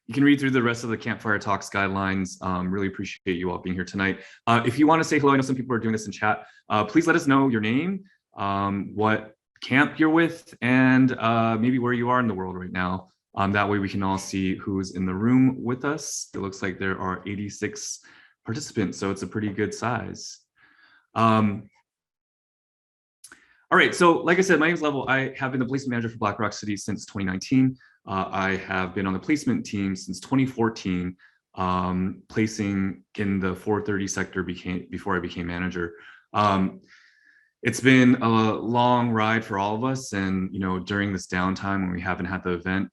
You can read through the rest of the Campfire Talks guidelines. Really appreciate you all being here tonight. If you want to say hello, I know some people are doing this in chat. Please let us know your name, what camp you're with, and maybe where you are in the world right now. That way we can all see who's in the room with us. It looks like there are 86 participants, so it's a pretty good size. All right, so like I said, my name is Level. I have been the placement manager for Black Rock City since 2019. I have been on the placement team since 2014, placing in the 430 sector before I became manager. It's been a long ride for all of us, and during this downtime when we haven't had the event,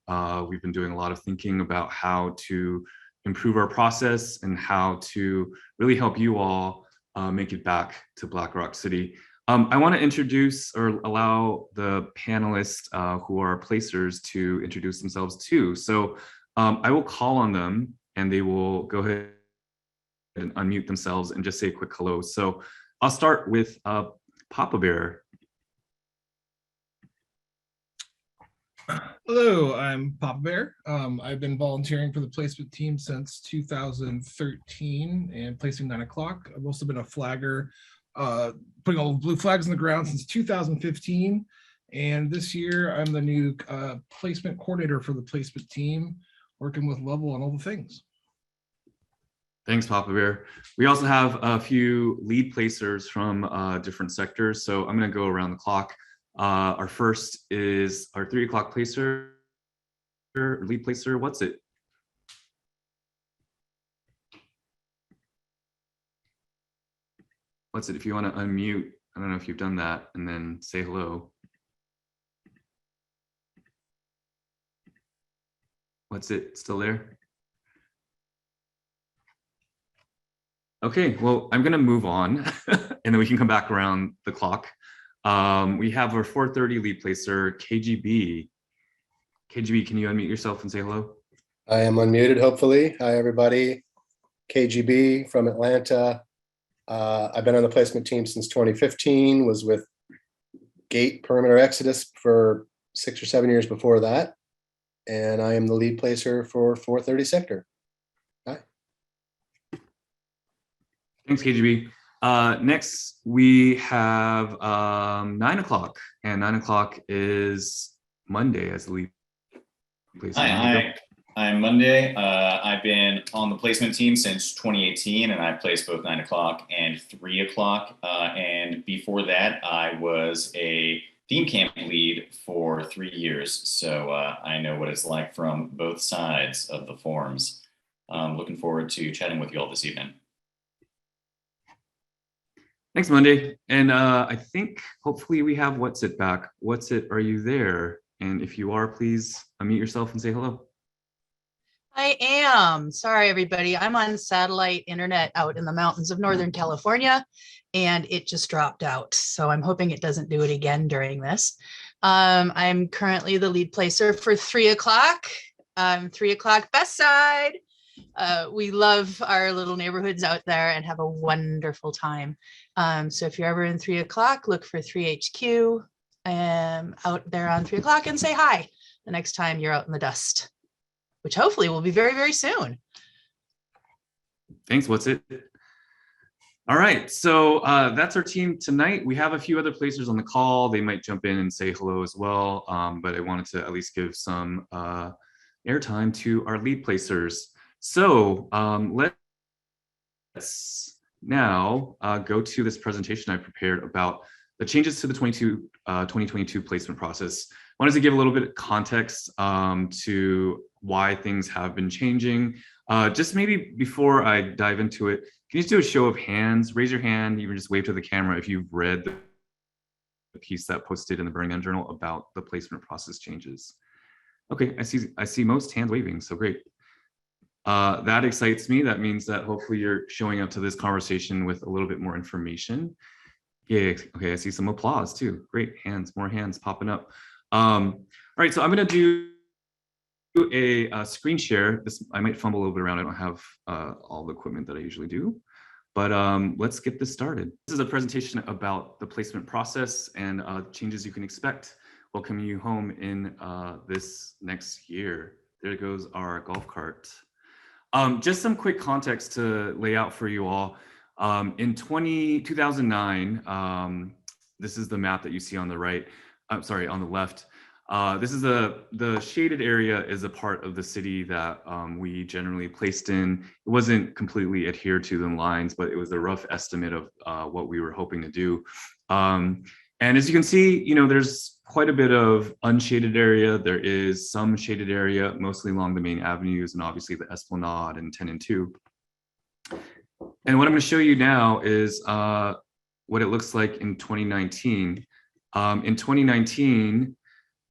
we've been doing a lot of thinking about how to improve our process and how to really help you all make it back to Black Rock City. I want to introduce or allow the panelists who are placers to introduce themselves too. So I will call on them and they will go ahead and unmute themselves and just say a quick hello. So I'll start with Papa Bear. Hello, I'm Papa Bear. I've been volunteering for the placement team since 2013 and placing 9 o'clock. I've also been a flagger, putting all the blue flags on the ground since 2015. And this year, I'm the new placement coordinator for the placement team, working with Level on all the things. Thanks, Papa Bear. We also have a few lead placers from different sectors. So I'm going to go around the clock. Our first is our 3 o'clock placer, lead placer. What's it? What's it? If you want to unmute, I don't know if you've done that, and then say hello. What's it? Still there? Okay, well, I'm going to move on, and then we can come back around the clock. We have our 430 lead placer, KGB. KGB, can you unmute yourself and say hello? I am unmuted, hopefully. Hi, everybody. KGB from Atlanta. I've been on the placement team since 2015, was with Gate Perimeter Exodus for 6 or 7 years before that. And I am the lead placer for 430 sector. Hi. Thanks, KGB. Next, we have 9 o'clock, and 9 o'clock is Monday as the lead placer. Hi. I'm Monday. I've been on the placement team since 2018, and I placed both 9 o'clock and 3 o'clock. And before that, I was a theme camp lead for 3 years. So I know what it's like from both sides of the forums. Looking forward to chatting with you all this evening. Thanks, Monday. And I think hopefully we have What's It back. What's It, are you there? And if you are, please unmute yourself and say hello. I am. Sorry, everybody. I'm on satellite internet out in the mountains of Northern California, and it just dropped out. So I'm hoping it doesn't do it again during this. I'm currently the lead placer for 3 o'clock. 3 o'clock Best Side. We love our little neighborhoods out there and have a wonderful time. So if you're ever in 3 o'clock, look for 3HQ out there on 3 o'clock and say hi the next time you're out in the dust, which hopefully will be very, very soon. Thanks, What's It? All right, so that's our team tonight. We have a few other placers on the call. They might jump in and say hello as well, but I wanted to at least give some airtime to our lead placers. So let's now go to this presentation I prepared about the changes to the 2022 placement process. I wanted to give a little bit of context to why things have been changing. Just maybe before I dive into it, can you just do a show of hands? Raise your hand, even just wave to the camera if you've read the piece that posted in the Burning Man Journal about the placement process changes. Okay, I see most hands waving, so great. That excites me. That means that hopefully you're showing up to this conversation with a little bit more information. Yeah, okay, I see some applause too. Great, more hands popping up. All right, so I'm gonna do a screen share. I might fumble a little bit around. I don't have all the equipment that I usually do, but let's get this started. This is a presentation about the placement process and changes you can expect welcoming you home in this next year. there goes our golf cart. Just some quick context to lay out for you all. In 2009, this is the map that you see on the right. I'm sorry, on the left. This is the shaded area is a part of the city that we generally placed in. It wasn't completely adhered to the lines, but it was a rough estimate of what we were hoping to do. And as you can see, there's quite a bit of unshaded area. There is some shaded area, mostly along the main avenues and obviously the Esplanade and 10 and 2. And what I'm going to show you now is what it looks like in 2019. In 2019,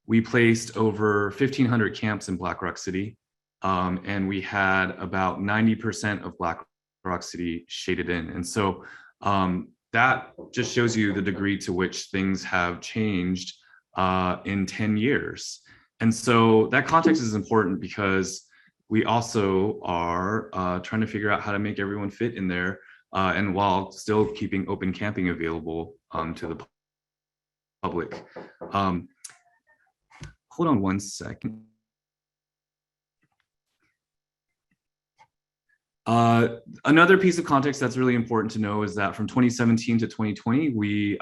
we placed over 1,500 camps in Black Rock City, and we had about 90% of Black Rock City shaded in. And so that just shows you the degree to which things have changed in 10 years. And so that context is important because we also are trying to figure out how to make everyone fit in there, and while still keeping open camping available to the public. Hold on one second. Another piece of context that's really important to know is that from 2017 to 2020, we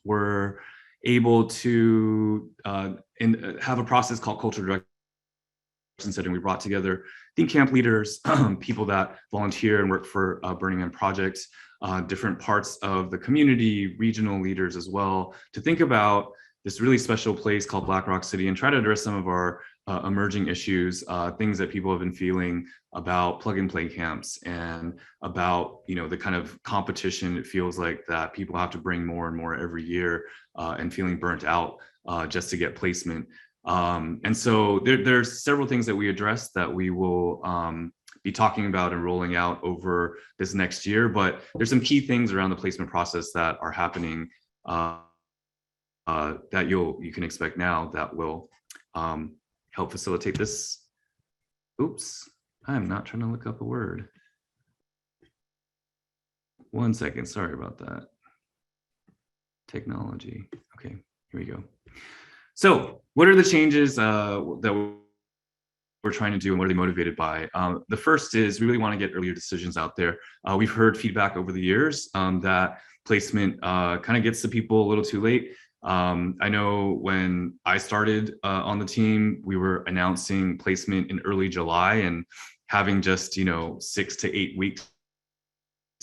were able to have a process called cultural direction setting. We brought together theme camp leaders, people that volunteer and work for Burning Man projects, different parts of the community, regional leaders as well, to think about this really special place called Black Rock City and try to address some of our emerging issues, things that people have been feeling about plug and play camps and about the kind of competition it feels like that people have to bring more and more every year, and feeling burnt out just to get placement. And so there's several things that we address that we will be talking about and rolling out over this next year, but there's some key things around the placement process that are happening that you can expect now that will help facilitate this. Oops, I'm not trying to look up a word. One second, sorry about that. Technology, okay, here we go. So what are the changes that we're trying to do and what are they motivated by? The first is we really want to get earlier decisions out there. We've heard feedback over the years that placement kind of gets to people a little too late. I know when I started on the team, we were announcing placement in early July and having just 6 to 8 weeks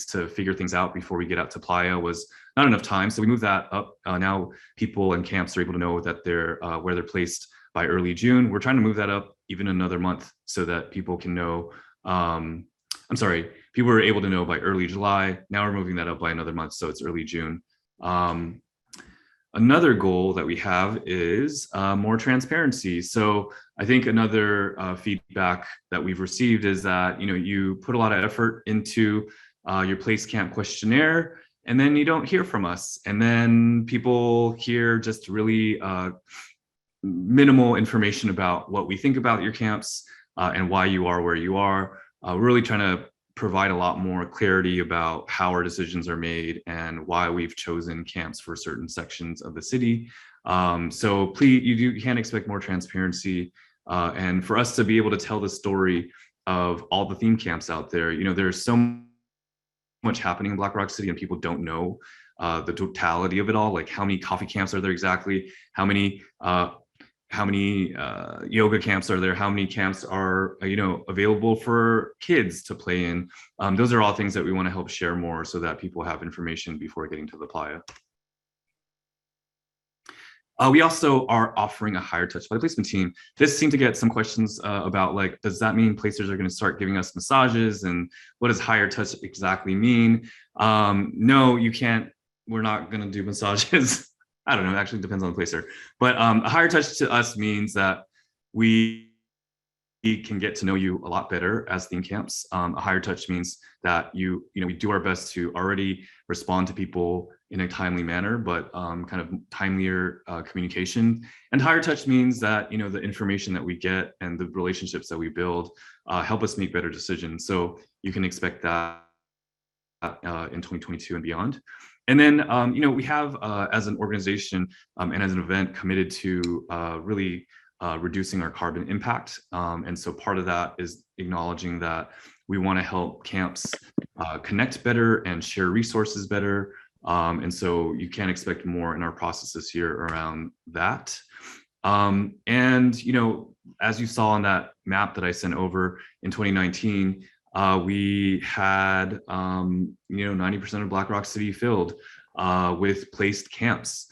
to figure things out before we get out to Playa was not enough time. So we moved that up. Now people and camps are able to know that they're where they're placed by early June. We're trying to move that up even another month so that people can know. People were able to know by early July. Now we're moving that up by another month, so it's early June. Another goal that we have is more transparency. So I think another feedback that we've received is that you put a lot of effort into your place camp questionnaire, and then you don't hear from us. And then people hear just really minimal information about what we think about your camps and why you are where you are. We're really trying to provide a lot more clarity about how our decisions are made and why we've chosen camps for certain sections of the city. So please, you can expect more transparency. And for us to be able to tell the story of all the theme camps out there, there's so much happening in Black Rock City and people don't know the totality of it all. Like how many coffee camps are there exactly? How many yoga camps are there? How many camps are available for kids to play in? Those are all things that we want to help share more so that people have information before getting to the playa. We also are offering a higher touch by the placement team. This seemed to get some questions about does that mean placers are going to start giving us massages, and what does higher touch exactly mean? No, you can't. We're not going to do massages. I don't know, it actually depends on the placer. But a higher touch to us means that we can get to know you a lot better as theme camps. A higher touch means that we do our best to already respond to people in a timely manner, but kind of timelier communication. And higher touch means that the information that we get and the relationships that we build help us make better decisions. So you can expect that in 2022 and beyond. And then, we have, as an organization and as an event, committed to really reducing our carbon impact. And so part of that is acknowledging that we want to help camps connect better and share resources better. And so you can expect more in our process this year around that. And, you know, as you saw on that map that I sent over in 2019, we had, you know, 90% of Black Rock City filled with placed camps.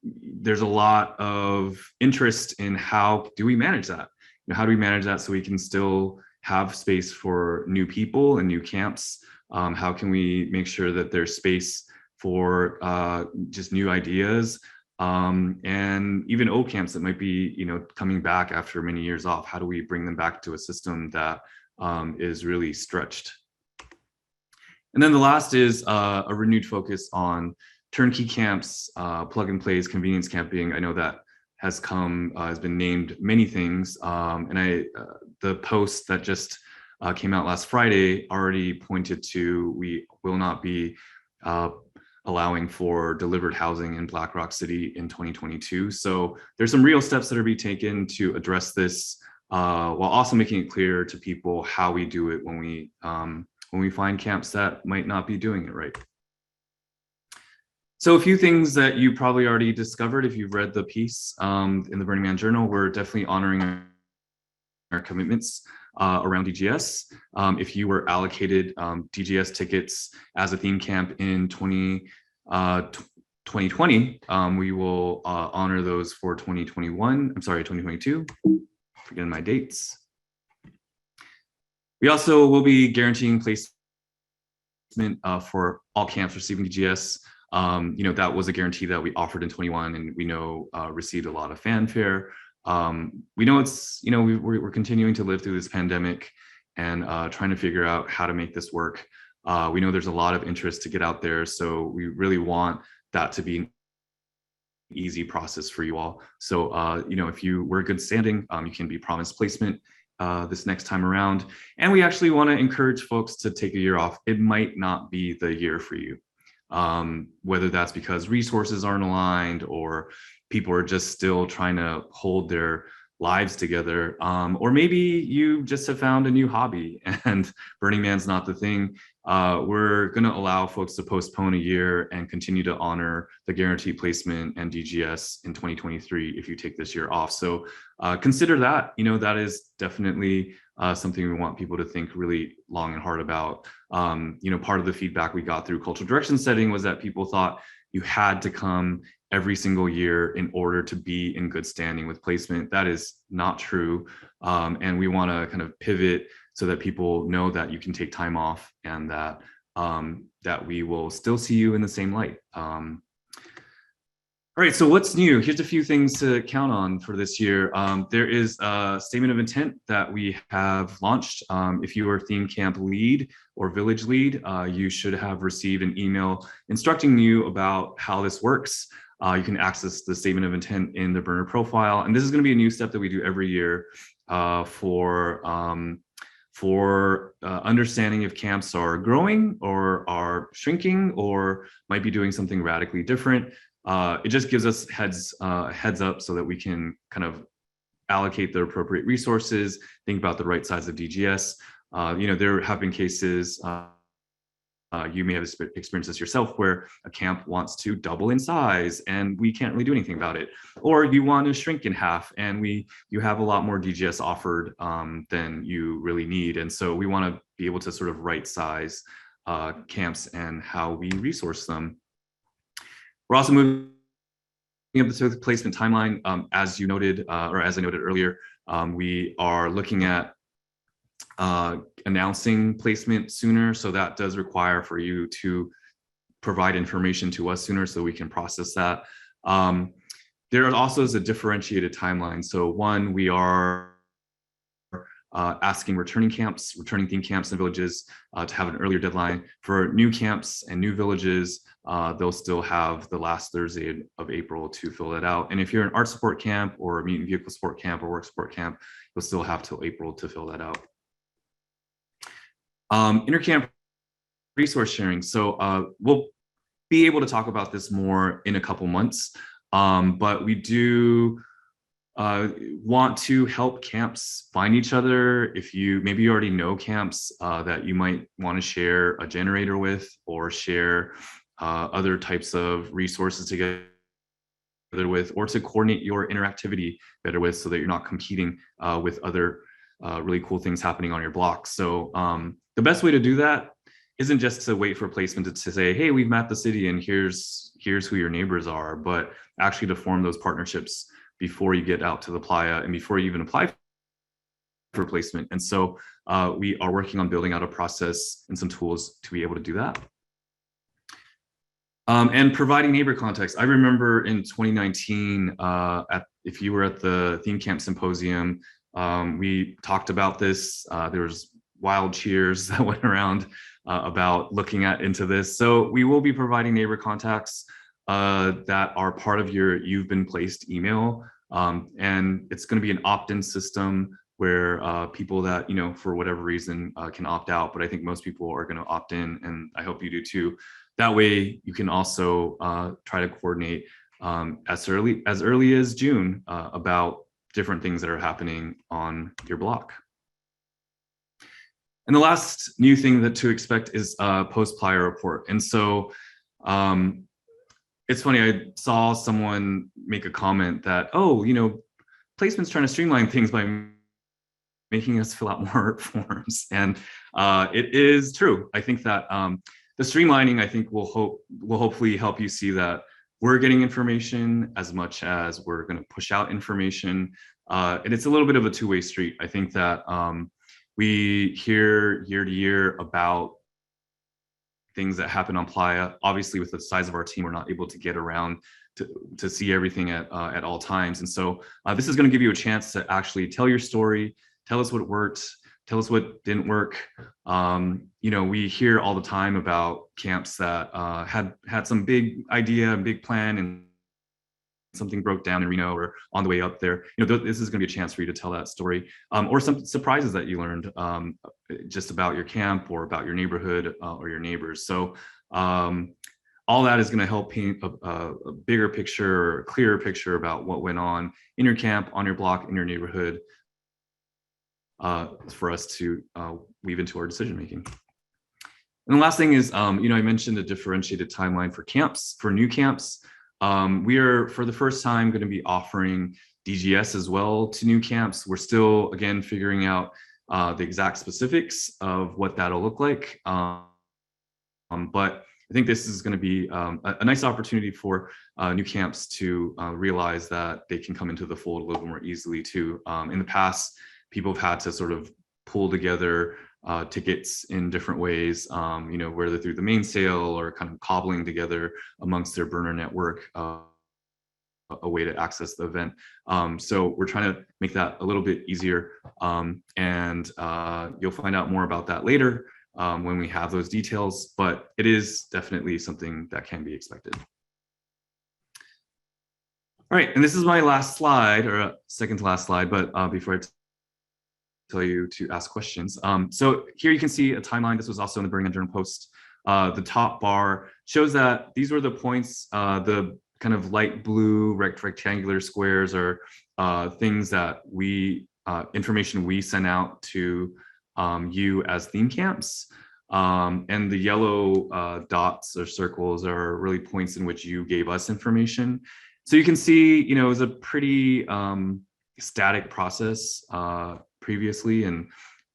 There's a lot of interest in how do we manage that? You know, how do we manage that so we can still have space for new people and new camps? How can we make sure that there's space for just new ideas? And even old camps that might be, you know, coming back after many years off. How do we bring them back to a system that is really stretched? And then the last is a renewed focus on turnkey camps, plug and plays, convenience camping. I know that has been named many things. And the post that just came out last Friday already pointed to we will not be allowing for delivered housing in Black Rock City in 2022. So there's some real steps that are being taken to address this, while also making it clear to people how we do it when we find camps that might not be doing it right. So a few things that you probably already discovered if you've read the piece in the Burning Man Journal. We're definitely honoring our commitments around DGS. If you were allocated DGS tickets as a theme camp in 2020, we will honor those for 2021. I'm sorry, 2022. Forgetting my dates. We also will be guaranteeing placement for all camps receiving DGS. You know, that was a guarantee that we offered in 21 and we know received a lot of fanfare. We know it's, you know, we're continuing to live through this pandemic and trying to figure out how to make this work. We know there's a lot of interest to get out there, so we really want that to be an easy process for you all. So, you know, if you were good standing, you can be promised placement this next time around. And we actually want to encourage folks to take a year off. It might not be the year for you, whether that's because resources aren't aligned or people are just still trying to hold their lives together, or maybe you just have found a new hobby and Burning Man's not the thing. We're going to allow folks to postpone a year and continue to honor the guaranteed placement and DGS in 2023 if you take this year off. So consider that. You know, that is definitely something we want people to think really long and hard about. You know, part of the feedback we got through cultural direction setting was that people thought you had to come every single year in order to be in good standing with placement. That is not true. And we want to kind of pivot so that people know that you can take time off and that that we will still see you in the same light. All right, so what's new? Here's a few things to count on for this year. There is a statement of intent that we have launched. If you are theme camp lead or village lead, you should have received an email instructing you about how this works. You can access the statement of intent in the burner profile. And this is going to be a new step that we do every year for understanding if camps are growing or are shrinking or might be doing something radically different. It just gives us heads up so that we can kind of allocate the appropriate resources, think about the right size of DGS. You know, there have been cases, you may have experienced this yourself, where a camp wants to double in size and we can't really do anything about it. Or you want to shrink in half and you have a lot more DGS offered than you really need. And so we want to be able to sort of right size camps and how we resource them. We're also moving up the placement timeline. As you noted, or as I noted earlier, we are looking at announcing placement sooner. So that does require for you to provide information to us sooner so we can process that. There also is a differentiated timeline. So one, we are asking returning theme camps and villages to have an earlier deadline. For new camps and new villages, they'll still have the last Thursday of April to fill it out. And if you're an art support camp or a mutant vehicle support camp or work support camp, you'll still have till April to fill that out. Intercamp resource sharing. So we'll be able to talk about this more in a couple months, but we do want to help camps find each other, if you maybe you already know camps that you might want to share a generator with, or share other types of resources together with, or to coordinate your interactivity better with, so that you're not competing with other really cool things happening on your block. So the best way to do that isn't just to wait for placement to say, hey, we've mapped the city and here's who your neighbors are, but actually to form those partnerships before you get out to the playa and before you even apply for placement. And so we are working on building out a process and some tools to be able to do that. And providing neighbor context. I remember in 2019, if you were at the Theme Camp Symposium, we talked about this. There was wild cheers that went around about looking into this. So we will be providing neighbor contacts that are part of your You've Been Placed email. And it's going to be an opt-in system where people that, for whatever reason can opt out, but I think most people are going to opt in, and I hope you do too. That way you can also try to coordinate as early as June about different things that are happening on your block. And the last new thing to expect is post-playa report. And so it's funny, I saw someone make a comment that, oh, placement's trying to streamline things by making us fill out more forms. And it is true. I think that the streamlining, I think, will hopefully help you see that we're getting information as much as we're going to push out information. And it's a little bit of a two-way street. I think that we hear year to year about things that happen on playa. Obviously, with the size of our team, we're not able to get around to see everything at all times. And so this is going to give you a chance to actually tell your story, tell us what worked, tell us what didn't work. We hear all the time about camps that had some big idea and big plan, and something broke down in Reno or on the way up there. This is going to be a chance for you to tell that story, or some surprises that you learned just about your camp or about your neighborhood or your neighbors. So all that is going to help paint a bigger picture, or a clearer picture about what went on in your camp, on your block, in your neighborhood, for us to weave into our decision making. And the last thing is, I mentioned a differentiated timeline for camps, for new camps. We are, for the first time, going to be offering DGS as well to new camps. We're still, again, figuring out the exact specifics of what that'll look like. But I think this is going to be a nice opportunity for new camps to realize that they can come into the fold a little more easily too. In the past, people have had to sort of pull together tickets in different ways, whether through the main sale or kind of cobbling together amongst their burner network a way to access the event. So we're trying to make that a little bit easier, and you'll find out more about that later when we have those details, but it is definitely something that can be expected. All right, and this is my last slide, or second to last slide, but before I tell you to ask questions. So here you can see a timeline. This was also in the Birmingham Journal Post. The top bar shows that these were the points. The kind of light blue rectangular squares are things that information we sent out to you as theme camps. And the yellow dots or circles are really points in which you gave us information. So you can see, it was a pretty static process previously, and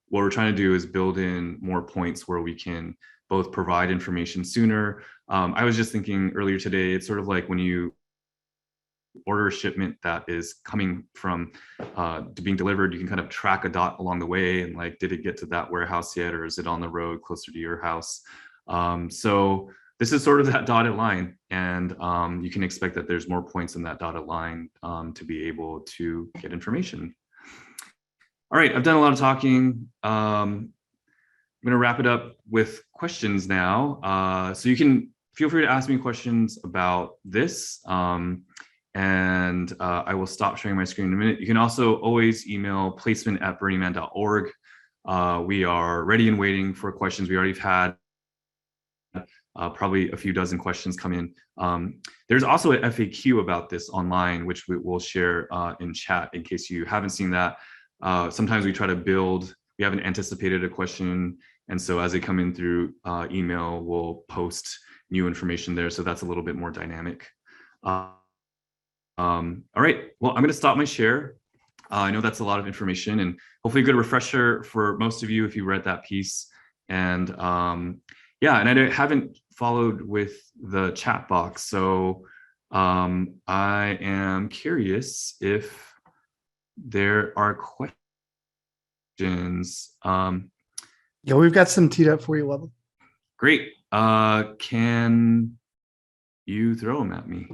what we're trying to do is build in more points where we can both provide information sooner. I was just thinking earlier today, it's sort of like when you order a shipment that is coming from to being delivered, you can kind of track a dot along the way, and like, did it get to that warehouse yet, or is it on the road closer to your house? So this is sort of that dotted line, and you can expect that there's more points in that dotted line to be able to get information. All right, I've done a lot of talking. I'm going to wrap it up with questions now. So you can feel free to ask me questions about this, and I will stop sharing my screen in a minute. You can also always email placement@burningman.org. We are ready and waiting for questions. We already have had probably a few dozen questions come in. There's also an FAQ about this online, which we will share in chat in case you haven't seen that. Sometimes we try to build, we haven't anticipated a question, and so as they come in through email, we'll post new information there. So that's a little bit more dynamic. All right, well, I'm going to stop my share. I know that's a lot of information, and hopefully a good refresher for most of you if you read that piece. And yeah, and I haven't followed with the chat box, so I am curious if there are questions. Yeah, we've got some teed up for you, Lovell. Great. Can you throw them at me?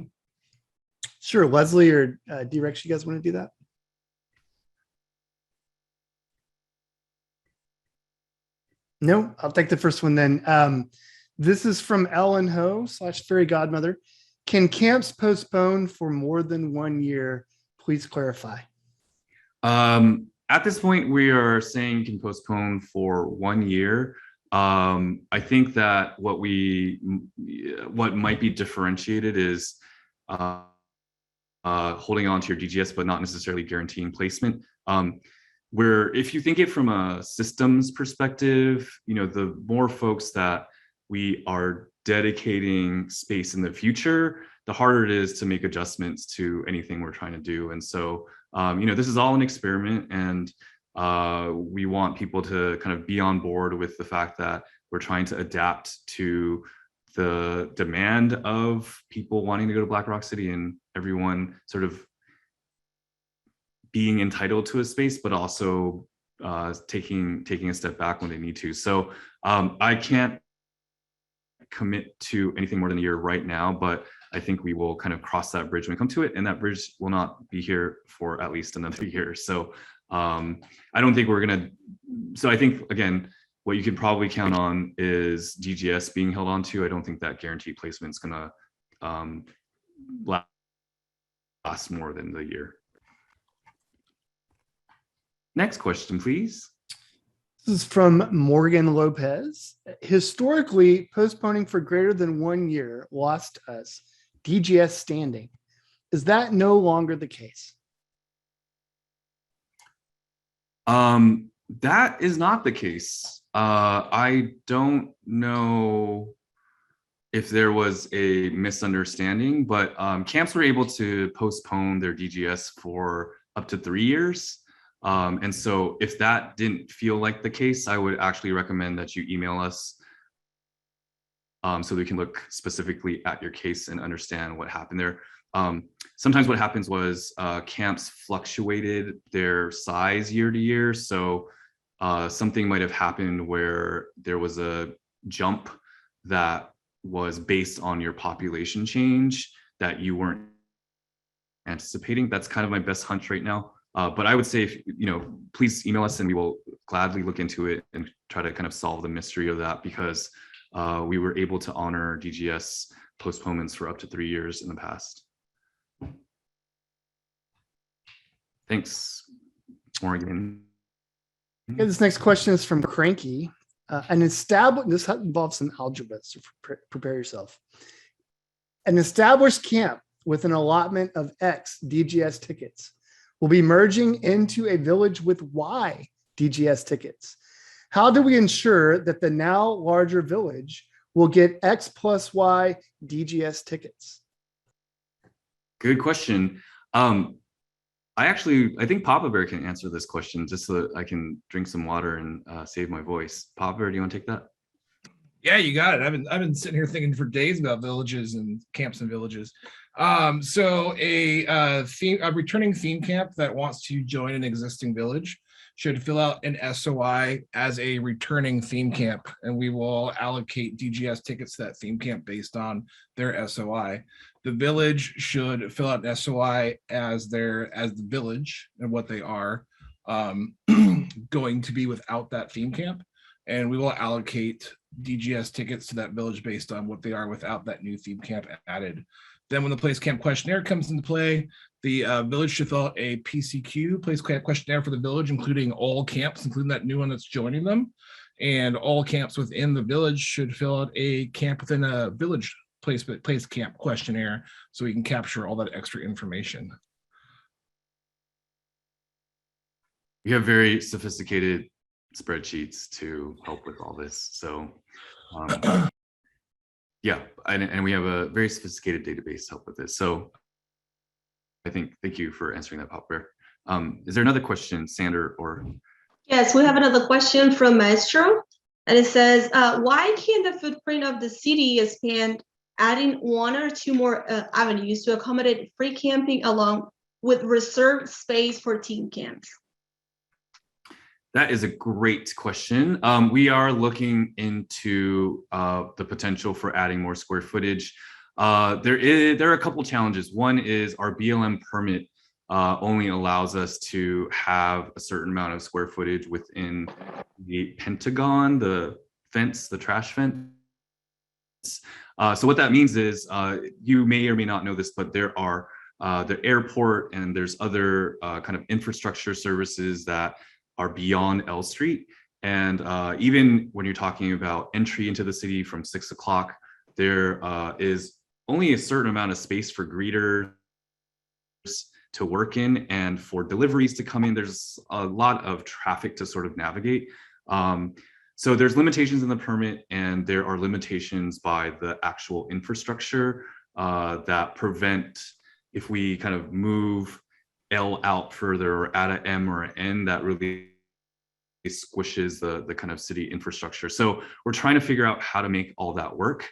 Sure, Leslie or D-Rex, you guys want to do that? No, I'll take the first one then. This is from Ellen Ho / Fairy Godmother. Can camps postpone for more than 1 year? Please clarify. At this point, we are saying you can postpone for 1 year. I think that what might be differentiated is holding on to your DGS, but not necessarily guaranteeing placement. Where if you think it from a systems perspective, the more folks that we are dedicating space in the future, the harder it is to make adjustments to anything we're trying to do. And so, this is all an experiment, and we want people to kind of be on board with the fact that we're trying to adapt to the demand of people wanting to go to Black Rock City and everyone sort of being entitled to a space, but also taking a step back when they need to. So I can't commit to anything more than a year right now, but I think we will kind of cross that bridge when we come to it, and that bridge will not be here for at least another year. So I don't think we're gonna. So I think again, what you can probably count on is DGS being held on to. I don't think that guaranteed placement is gonna last more than the year. Next question, please. This is from Morgan Lopez. Historically, postponing for greater than 1 year lost us DGS standing. Is that no longer the case? That is not the case. I don't know if there was a misunderstanding, but camps were able to postpone their DGS for up to 3 years. And so if that didn't feel like the case, I would actually recommend that you email us so we can look specifically at your case and understand what happened there. Sometimes what happens was camps fluctuated their size year to year. So something might have happened where there was a jump that was based on your population change that you weren't anticipating. That's kind of my best hunch right now. But I would say, if, please email us and we will gladly look into it and try to kind of solve the mystery of that, because we were able to honor DGS postponements for up to 3 years in the past. Thanks, Morgan. Okay, this next question is from Cranky. This involves some algebra, so prepare yourself. An established camp with an allotment of X DGS tickets will be merging into a village with Y DGS tickets. How do we ensure that the now larger village will get X plus Y DGS tickets? Good question. I think Papa Bear can answer this question just so that I can drink some water and save my voice. Papa Bear, do you want to take that? Yeah, you got it. I've been sitting here thinking for days about villages and camps and villages. So a returning theme camp that wants to join an existing village should fill out an SOI as a returning theme camp, and we will allocate DGS tickets to that theme camp based on their SOI. The village should fill out an SOI as the village and what they are going to be without that theme camp, and we will allocate DGS tickets to that village based on what they are without that new theme camp added. Then when the place camp questionnaire comes into play, the village should fill out a PCQ, place camp questionnaire for the village, including all camps, including that new one that's joining them. And all camps within the village should fill out a camp within a village place camp questionnaire so we can capture all that extra information. We have very sophisticated spreadsheets to help with all this. So yeah, and we have a very sophisticated database to help with this. So thank you for answering that, Pop Bear. Is there another question, Sander, or? Yes, we have another question from Maestro, and it says, why can't the footprint of the city expand, adding one or two more avenues to accommodate free camping along with reserved space for team camps? That is a great question. We are looking into the potential for adding more square footage. There are a couple challenges. One is our BLM permit only allows us to have a certain amount of square footage within the pentagon, the fence, the trash fence. So what that means is, you may or may not know this, but there are the airport and there's other kind of infrastructure services that are beyond L Street. And even when you're talking about entry into the city from 6 o'clock, there is only a certain amount of space for greeters to work in, and for deliveries to come in. There's a lot of traffic to sort of navigate. So there's limitations in the permit, and there are limitations by the actual infrastructure that prevent, if we kind of move L out further or add an M or an N, that really squishes the kind of city infrastructure. So we're trying to figure out how to make all that work.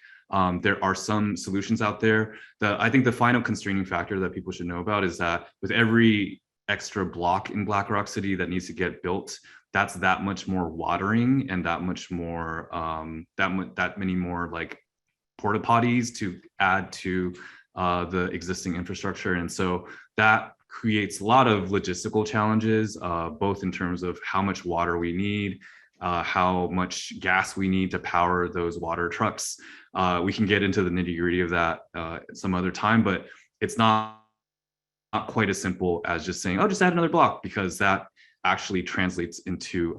There are some solutions out there. I think the final constraining factor that people should know about is that with every extra block in Black Rock City that needs to get built, that's that much more watering and that much more, that many more like porta potties to add to the existing infrastructure. And so that creates a lot of logistical challenges, both in terms of how much water we need, how much gas we need to power those water trucks. We can get into the nitty-gritty of that some other time, but it's not quite as simple as just saying, oh, just add another block, because that actually translates into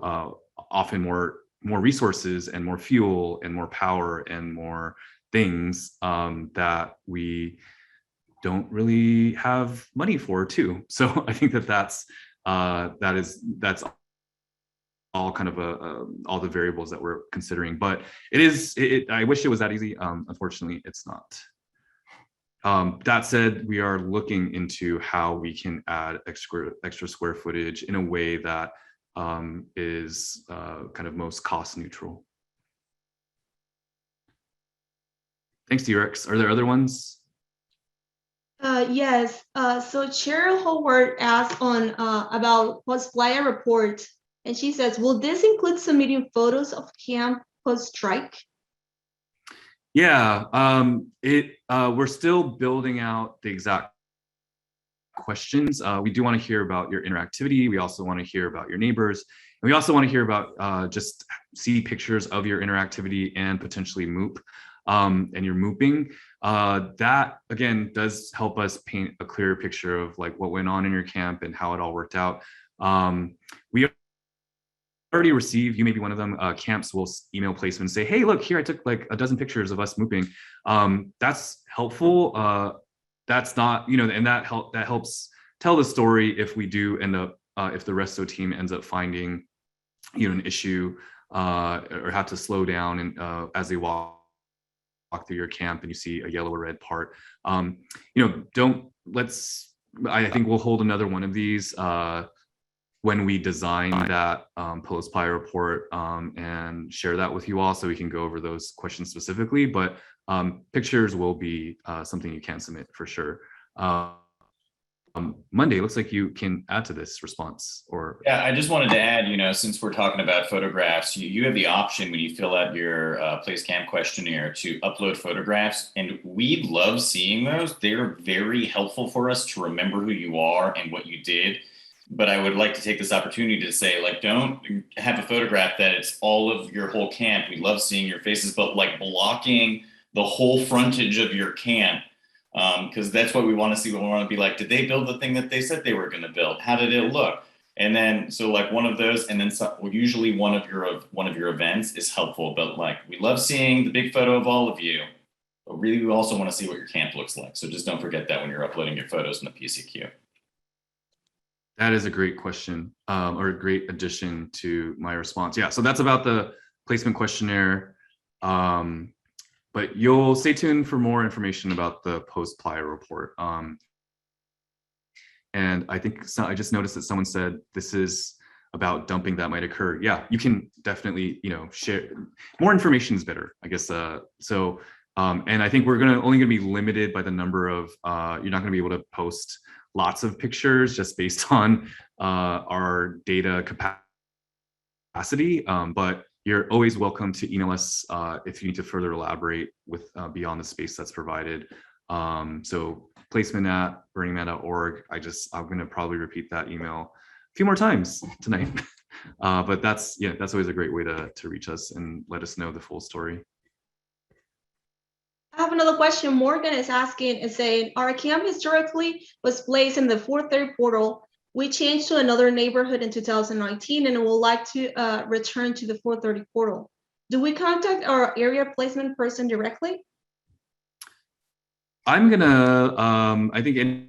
often more resources and more fuel and more power and more things that we don't really have money for too. So I think that's all kind of all the variables that we're considering. But I wish it was that easy. Unfortunately, it's not. That said, we are looking into how we can add extra square footage in a way that is kind of most cost neutral. Thanks, T-Rex. Are there other ones? Yes. So Cheryl Howard asked on about post-flyer report, and she says, will this include submitting photos of camp post-strike? Yeah, we're still building out the exact questions. We do want to hear about your interactivity. We also want to hear about your neighbors. And we also want to hear about just see pictures of your interactivity and potentially moop and your mooping. That again does help us paint a clearer picture of like what went on in your camp and how it all worked out. We already receive, you may be one of them, camps will email placement and say, hey, look here, I took like a dozen pictures of us mooping. That's helpful. That's not, and that helps tell the story if we do end up, if the resto team ends up finding, an issue or have to slow down and as they walk through your camp and you see a yellow or red part. I think we'll hold another one of these when we design that post-flyer report and share that with you all so we can go over those questions specifically, but pictures will be something you can submit for sure. Monday, looks like you can add to this response or. Yeah, I just wanted to add, since we're talking about photographs, you have the option when you fill out your Place Camp questionnaire to upload photographs, and we love seeing those. They're very helpful for us to remember who you are and what you did. But I would like to take this opportunity to say, like, don't have a photograph that it's all of your whole camp. We love seeing your faces, but like blocking the whole frontage of your camp, because that's what we want to see. We want to be like, did they build the thing that they said they were going to build? How did it look? And then, so like one of those, and then usually one of your events is helpful, but like, we love seeing the big photo of all of you, but really we also want to see what your camp looks like. So just don't forget that when you're uploading your photos in the PCQ. That is a great question, or a great addition to my response. Yeah, so that's about the placement questionnaire. But you'll stay tuned for more information about the post-PLIA report. And I think I just noticed that someone said this is about dumping that might occur. Yeah, you can definitely, share more information is better, I guess. And I think we're only gonna be limited by the number of, you're not gonna be able to post lots of pictures just based on our data capacity. But you're always welcome to email us if you need to further elaborate with beyond the space that's provided. So placement@burningman.org. I'm going to probably repeat that email a few more times tonight. But that's always a great way to reach us and let us know the full story. I have another question. Morgan is saying, our camp historically was placed in the 430 portal. We changed to another neighborhood in 2019 and would like to return to the 430 portal. Do we contact our area placement person directly? I'm gonna, I think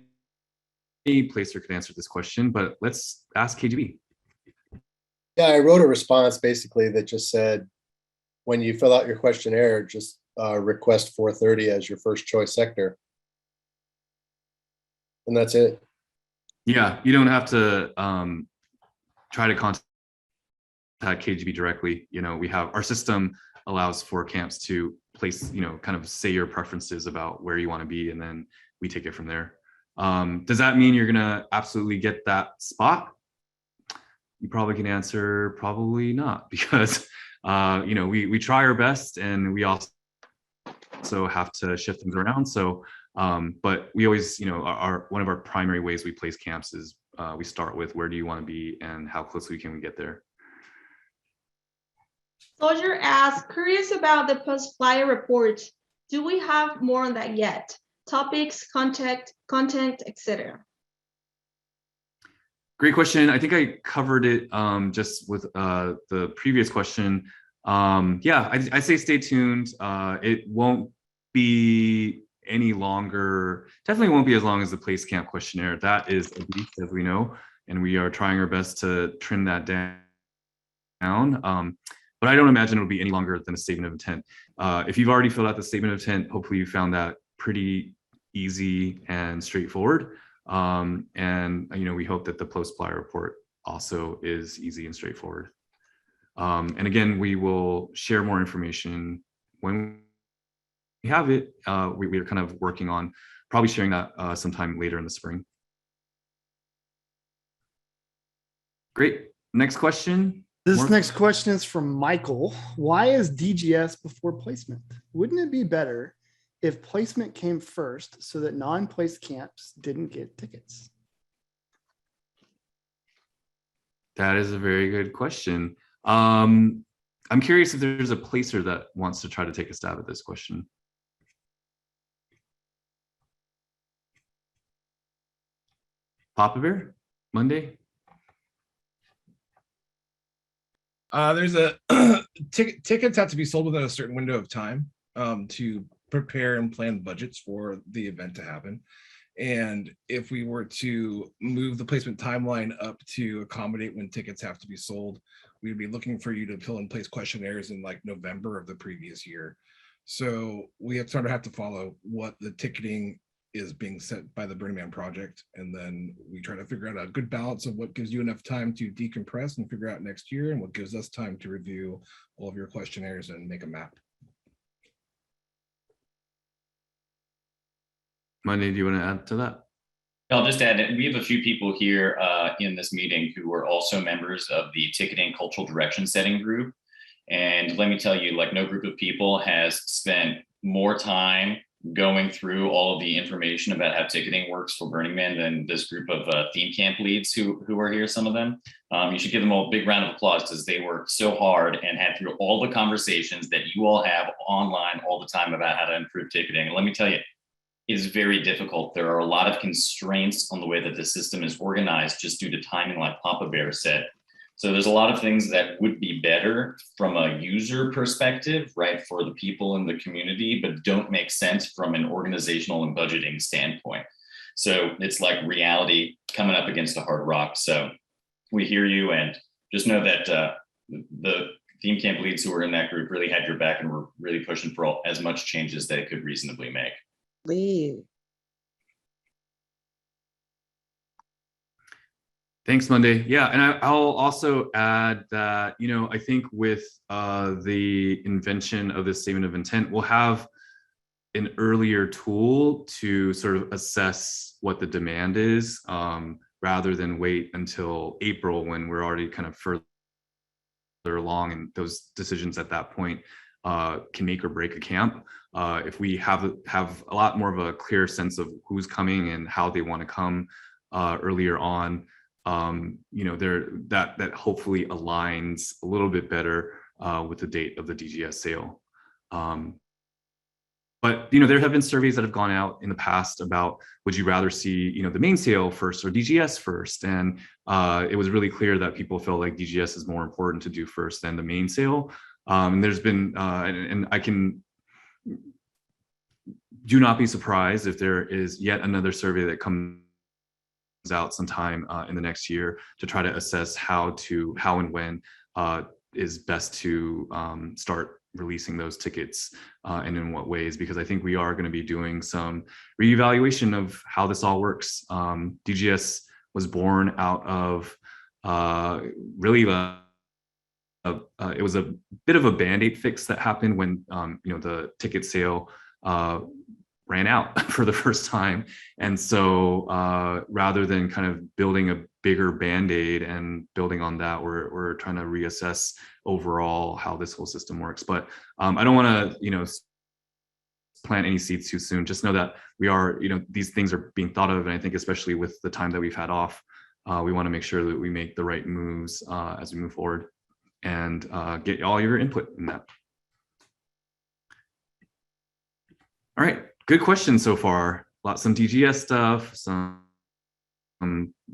any placer could answer this question, but let's ask KGB. Yeah, I wrote a response basically that just said, when you fill out your questionnaire, just request 430 as your first choice sector. And that's it. Yeah, you don't have to try to contact KGB directly. We have our system allows for camps to place, kind of say your preferences about where you want to be, and then we take it from there. Does that mean you're gonna absolutely get that spot? You probably can answer probably not, because we try our best and we also have to shift things around. So but we always, one of our primary ways we place camps is we start with where do you want to be and how closely can we get there. Soldier asks, curious about the post-PLIA report. Do we have more on that yet? Topics, content, etc. Great question. I think I covered it just with the previous question. Yeah, I say stay tuned. It won't be any longer, definitely won't be as long as the place camp questionnaire. That is a beast, as we know, and we are trying our best to trim that down. But I don't imagine it'll be any longer than a statement of intent. If you've already filled out the statement of intent, hopefully you found that pretty easy and straightforward. And we hope that the post-PLIA report also is easy and straightforward. And again, we will share more information when we have it. We are kind of working on probably sharing that sometime later in the spring. Great. Next question. This next question is from Michael. Why is DGS before placement? Wouldn't it be better if placement came first so that non-placed camps didn't get tickets? That is a very good question. I'm curious if there's a placer that wants to try to take a stab at this question. Papa Bear, Monday? There's a tickets have to be sold within a certain window of time to prepare and plan budgets for the event to happen. And if we were to move the placement timeline up to accommodate when tickets have to be sold, we'd be looking for you to fill in place questionnaires in like November of the previous year. So we have to follow what the ticketing is being set by the Burning Man project. And then we try to figure out a good balance of what gives you enough time to decompress and figure out next year, and what gives us time to review all of your questionnaires and make a map. Monday, do you want to add to that? I'll just add that we have a few people here in this meeting who are also members of the ticketing cultural direction setting group. And let me tell you, like, no group of people has spent more time going through all of the information about how ticketing works for Burning Man than this group of theme camp leads who are here, some of them. You should give them a big round of applause, because they worked so hard and had through all the conversations that you all have online all the time about how to improve ticketing. And let me tell you, is very difficult. There are a lot of constraints on the way that the system is organized just due to timing, like Papa Bear said. So there's a lot of things that would be better from a user perspective, right, for the people in the community, but don't make sense from an organizational and budgeting standpoint. So it's like reality coming up against a hard rock. So we hear you, and just know that the theme camp leads who were in that group really had your back and were really pushing for as much change as they could reasonably make. Thanks, Monday. Yeah, and I'll also add that, you know, I think with the invention of this statement of intent, we'll have an earlier tool to sort of assess what the demand is, rather than wait until April when we're already kind of further along, and those decisions at that point can make or break a camp. If we have a lot more of a clear sense of who's coming and how they want to come earlier on, you know, that hopefully aligns a little bit better with the date of the DGS sale. But, you know, there have been surveys that have gone out in the past about, would you rather see, you know, the main sale first or DGS first? And it was really clear that people felt like DGS is more important to do first than the main sale. And there's been, and I can, do not be surprised if there is yet another survey that comes out sometime in the next year to try to assess how and when is best to start releasing those tickets and in what ways, because I think we are going to be doing some reevaluation of how this all works. DGS was born out of really it was a bit of a Band-Aid fix that happened when you know, the ticket sale ran out for the first time. And so rather than kind of building a bigger Band-Aid and building on that, we're trying to reassess overall how this whole system works. But I don't want to, you know, plant any seeds too soon. Just know that we are, you know, these things are being thought of. And I think especially with the time that we've had off, we want to make sure that we make the right moves as we move forward, and get all your input in that. All right, good questions so far. Some DGS stuff, some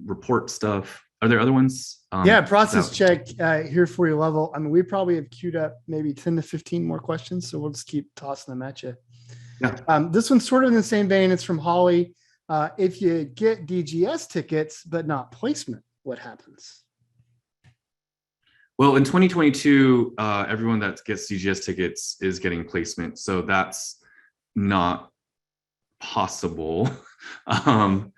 report stuff. Are there other ones? Yeah, process check here for your level. I mean, we probably have queued up maybe 10 to 15 more questions, so we'll just keep tossing them at you. Yeah. This one's sort of in the same vein. It's from Holly. If you get DGS tickets but not placement, what happens? Well, in 2022, everyone that gets DGS tickets is getting placement, so that's not possible. And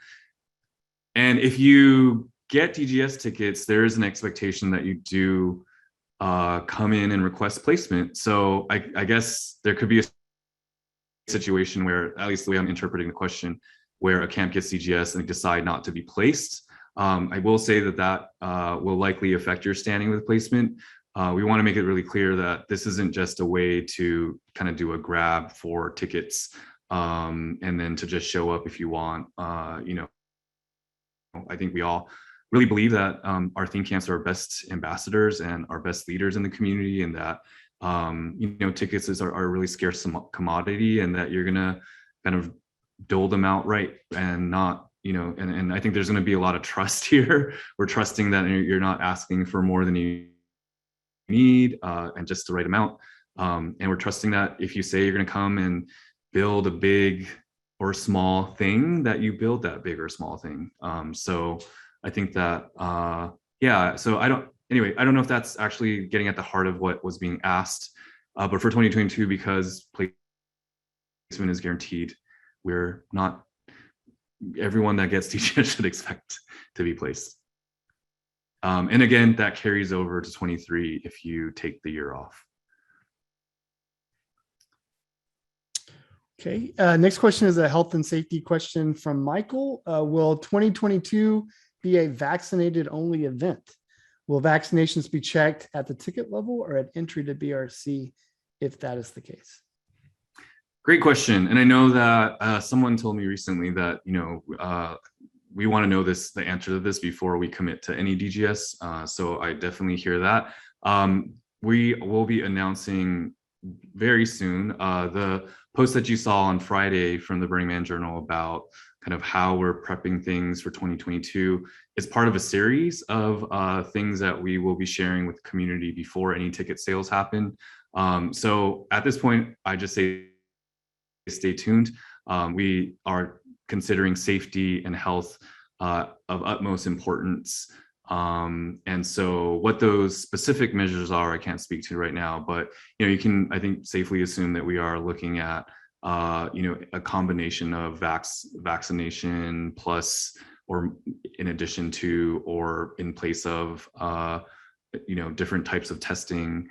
if you get DGS tickets, there is an expectation that you do come in and request placement. So I guess there could be a situation where, at least the way I'm interpreting the question, where a camp gets DGS and they decide not to be placed. I will say that will likely affect your standing with placement. We want to make it really clear that this isn't just a way to kind of do a grab for tickets and then to just show up if you want. You know, I think we all really believe that our theme camps are our best ambassadors and our best leaders in the community, and that you know, tickets are a really scarce commodity, and that you're gonna kind of dole them out right and not, you know, and I think there's gonna be a lot of trust here. We're trusting that you're not asking for more than you need and just the right amount. And we're trusting that if you say you're gonna come and build a big or small thing, that you build that big or small thing. So I think that, yeah, so I don't know if that's actually getting at the heart of what was being asked, but for 2022, because placement is guaranteed, we're not, everyone that gets DGS should expect to be placed. And again, that carries over to 23 if you take the year off. Okay, next question is a health and safety question from Michael. Will 2022 be a vaccinated only event? Will vaccinations be checked at the ticket level or at entry to BRC if that is the case? Great question. And I know that someone told me recently that, you know, we want to know the answer to this before we commit to any DGS. So I definitely hear that. We will be announcing very soon. The post that you saw on Friday from the Burning Man Journal about kind of how we're prepping things for 2022 is part of a series of things that we will be sharing with the community before any ticket sales happen. So at this point, I just say stay tuned. We are considering safety and health of utmost importance. And so what those specific measures are, I can't speak to right now, but you can, I think, safely assume that we are looking at a combination of vaccination plus, or in addition to, or in place of different types of testing.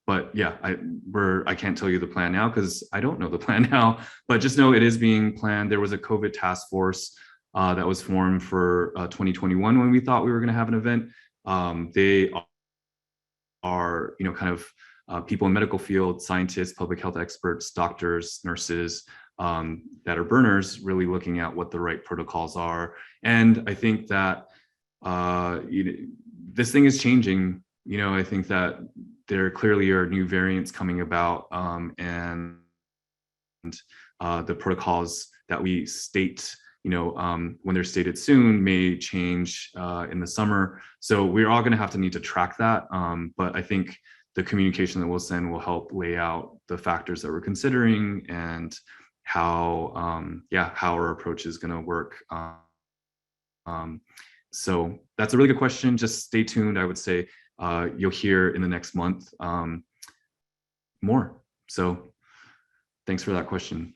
But yeah, I can't tell you the plan now because I don't know the plan now, but just know it is being planned. There was a COVID task force that was formed for 2021 when we thought we were going to have an event. They are, kind of people in medical field, scientists, public health experts, doctors, nurses that are burners, really looking at what the right protocols are. And I think that this thing is changing. I think that there clearly are new variants coming about, and the protocols that we state, when they're stated soon, may change in the summer. So we're all going to have to need to track that. But I think the communication that we'll send will help lay out the factors that we're considering and how our approach is going to work. So that's a really good question. Just stay tuned. I would say you'll hear in the next month more. So thanks for that question.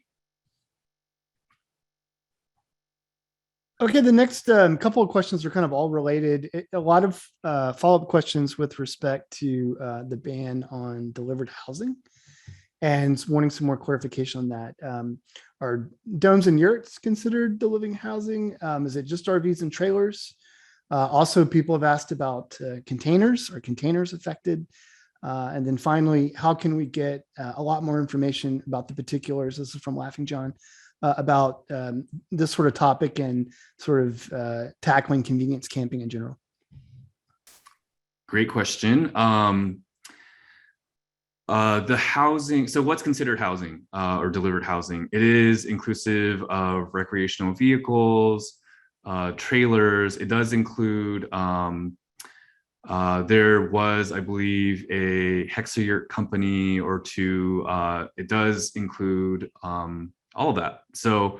Okay, the next couple of questions are kind of all related. A lot of follow-up questions with respect to the ban on delivered housing and wanting some more clarification on that. Are domes and yurts considered delivered housing? Is it just RVs and trailers? Also, people have asked about containers. Are containers affected? And then finally, how can we get a lot more information about the particulars? This is from Laughing John. About this sort of topic and sort of tackling convenience camping in general? Great question. The housing, so what's considered housing or delivered housing? It is inclusive of recreational vehicles, trailers. It does include, there was, I believe, a Hexayurt company or two. It does include all of that. So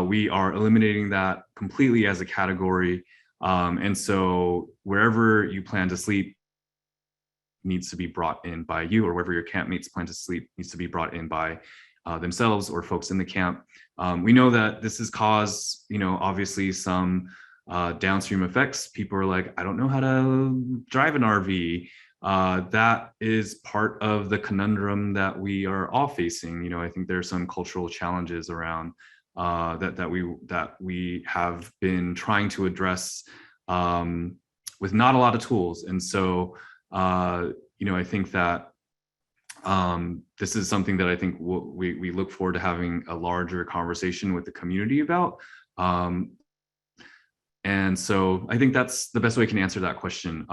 we are eliminating that completely as a category. And so wherever you plan to sleep needs to be brought in by you, or wherever your campmates plan to sleep needs to be brought in by themselves or folks in the camp. We know that this has caused, obviously some downstream effects. People are like, I don't know how to drive an RV. That is part of the conundrum that we are all facing. I think there are some cultural challenges around that we have been trying to address with not a lot of tools. And so, I think that this is something that I think we look forward to having a larger conversation with the community about. And so I think that's the best way I can answer that question.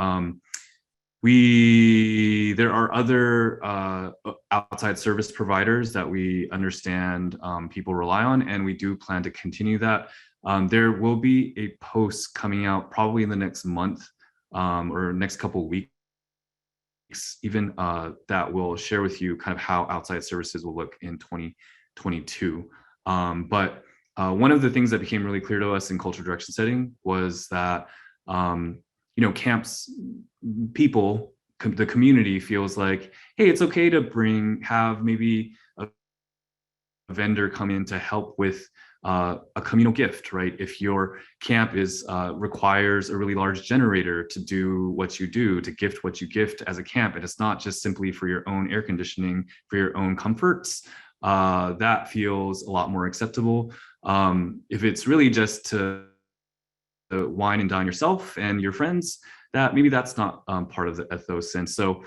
There are other outside service providers that we understand people rely on, and we do plan to continue that. There will be a post coming out probably in the next month or next couple of weeks, even that will share with you kind of how outside services will look in 2022. But one of the things that became really clear to us in cultural direction setting was that camps, people, the community feels like, hey, it's okay to have maybe a vendor come in to help with a communal gift, right? If your camp requires a really large generator to do what you do, to gift what you gift as a camp, and it's not just simply for your own air conditioning, for your own comforts, that feels a lot more acceptable. If it's really just to wine and dine yourself and your friends, that maybe that's not part of the ethos. And so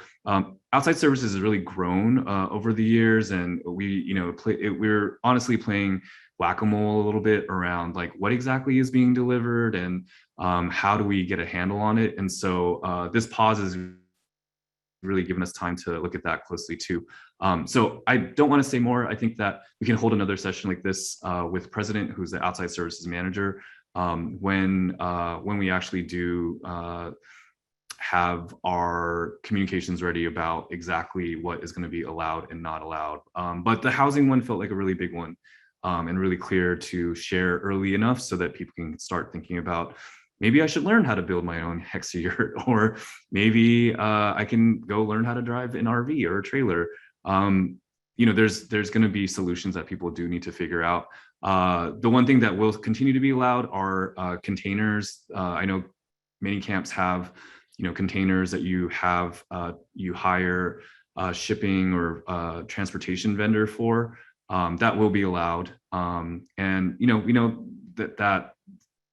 outside services has really grown over the years, and we're honestly playing whack-a-mole a little bit around like what exactly is being delivered and how do we get a handle on it. And so this pause is really given us time to look at that closely too. So I don't want to say more. I think that we can hold another session like this with President, who's the outside services manager, when we actually do have our communications ready about exactly what is going to be allowed and not allowed. But the housing one felt like a really big one, and really clear to share early enough so that people can start thinking about, maybe I should learn how to build my own hexa-yurt, or maybe I can go learn how to drive an RV or a trailer. There's going to be solutions that people do need to figure out. The one thing that will continue to be allowed are containers. I know many camps have, containers that you hire shipping or transportation vendor for. That will be allowed. And we know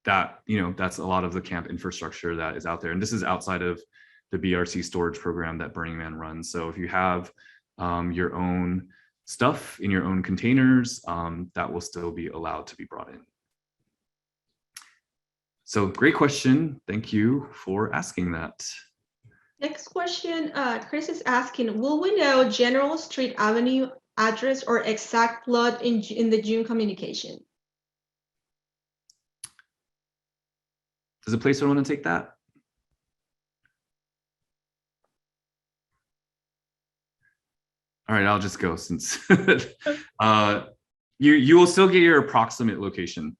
that's a lot of the camp infrastructure that is out there. And this is outside of the BRC storage program that Burning Man runs. So if you have your own stuff in your own containers, that will still be allowed to be brought in. So great question. Thank you for asking that. Next question, Chris is asking, will we know general street avenue address or exact lot in the June communication? Does a placer want to take that? All right, I'll just go since you will still get your approximate location.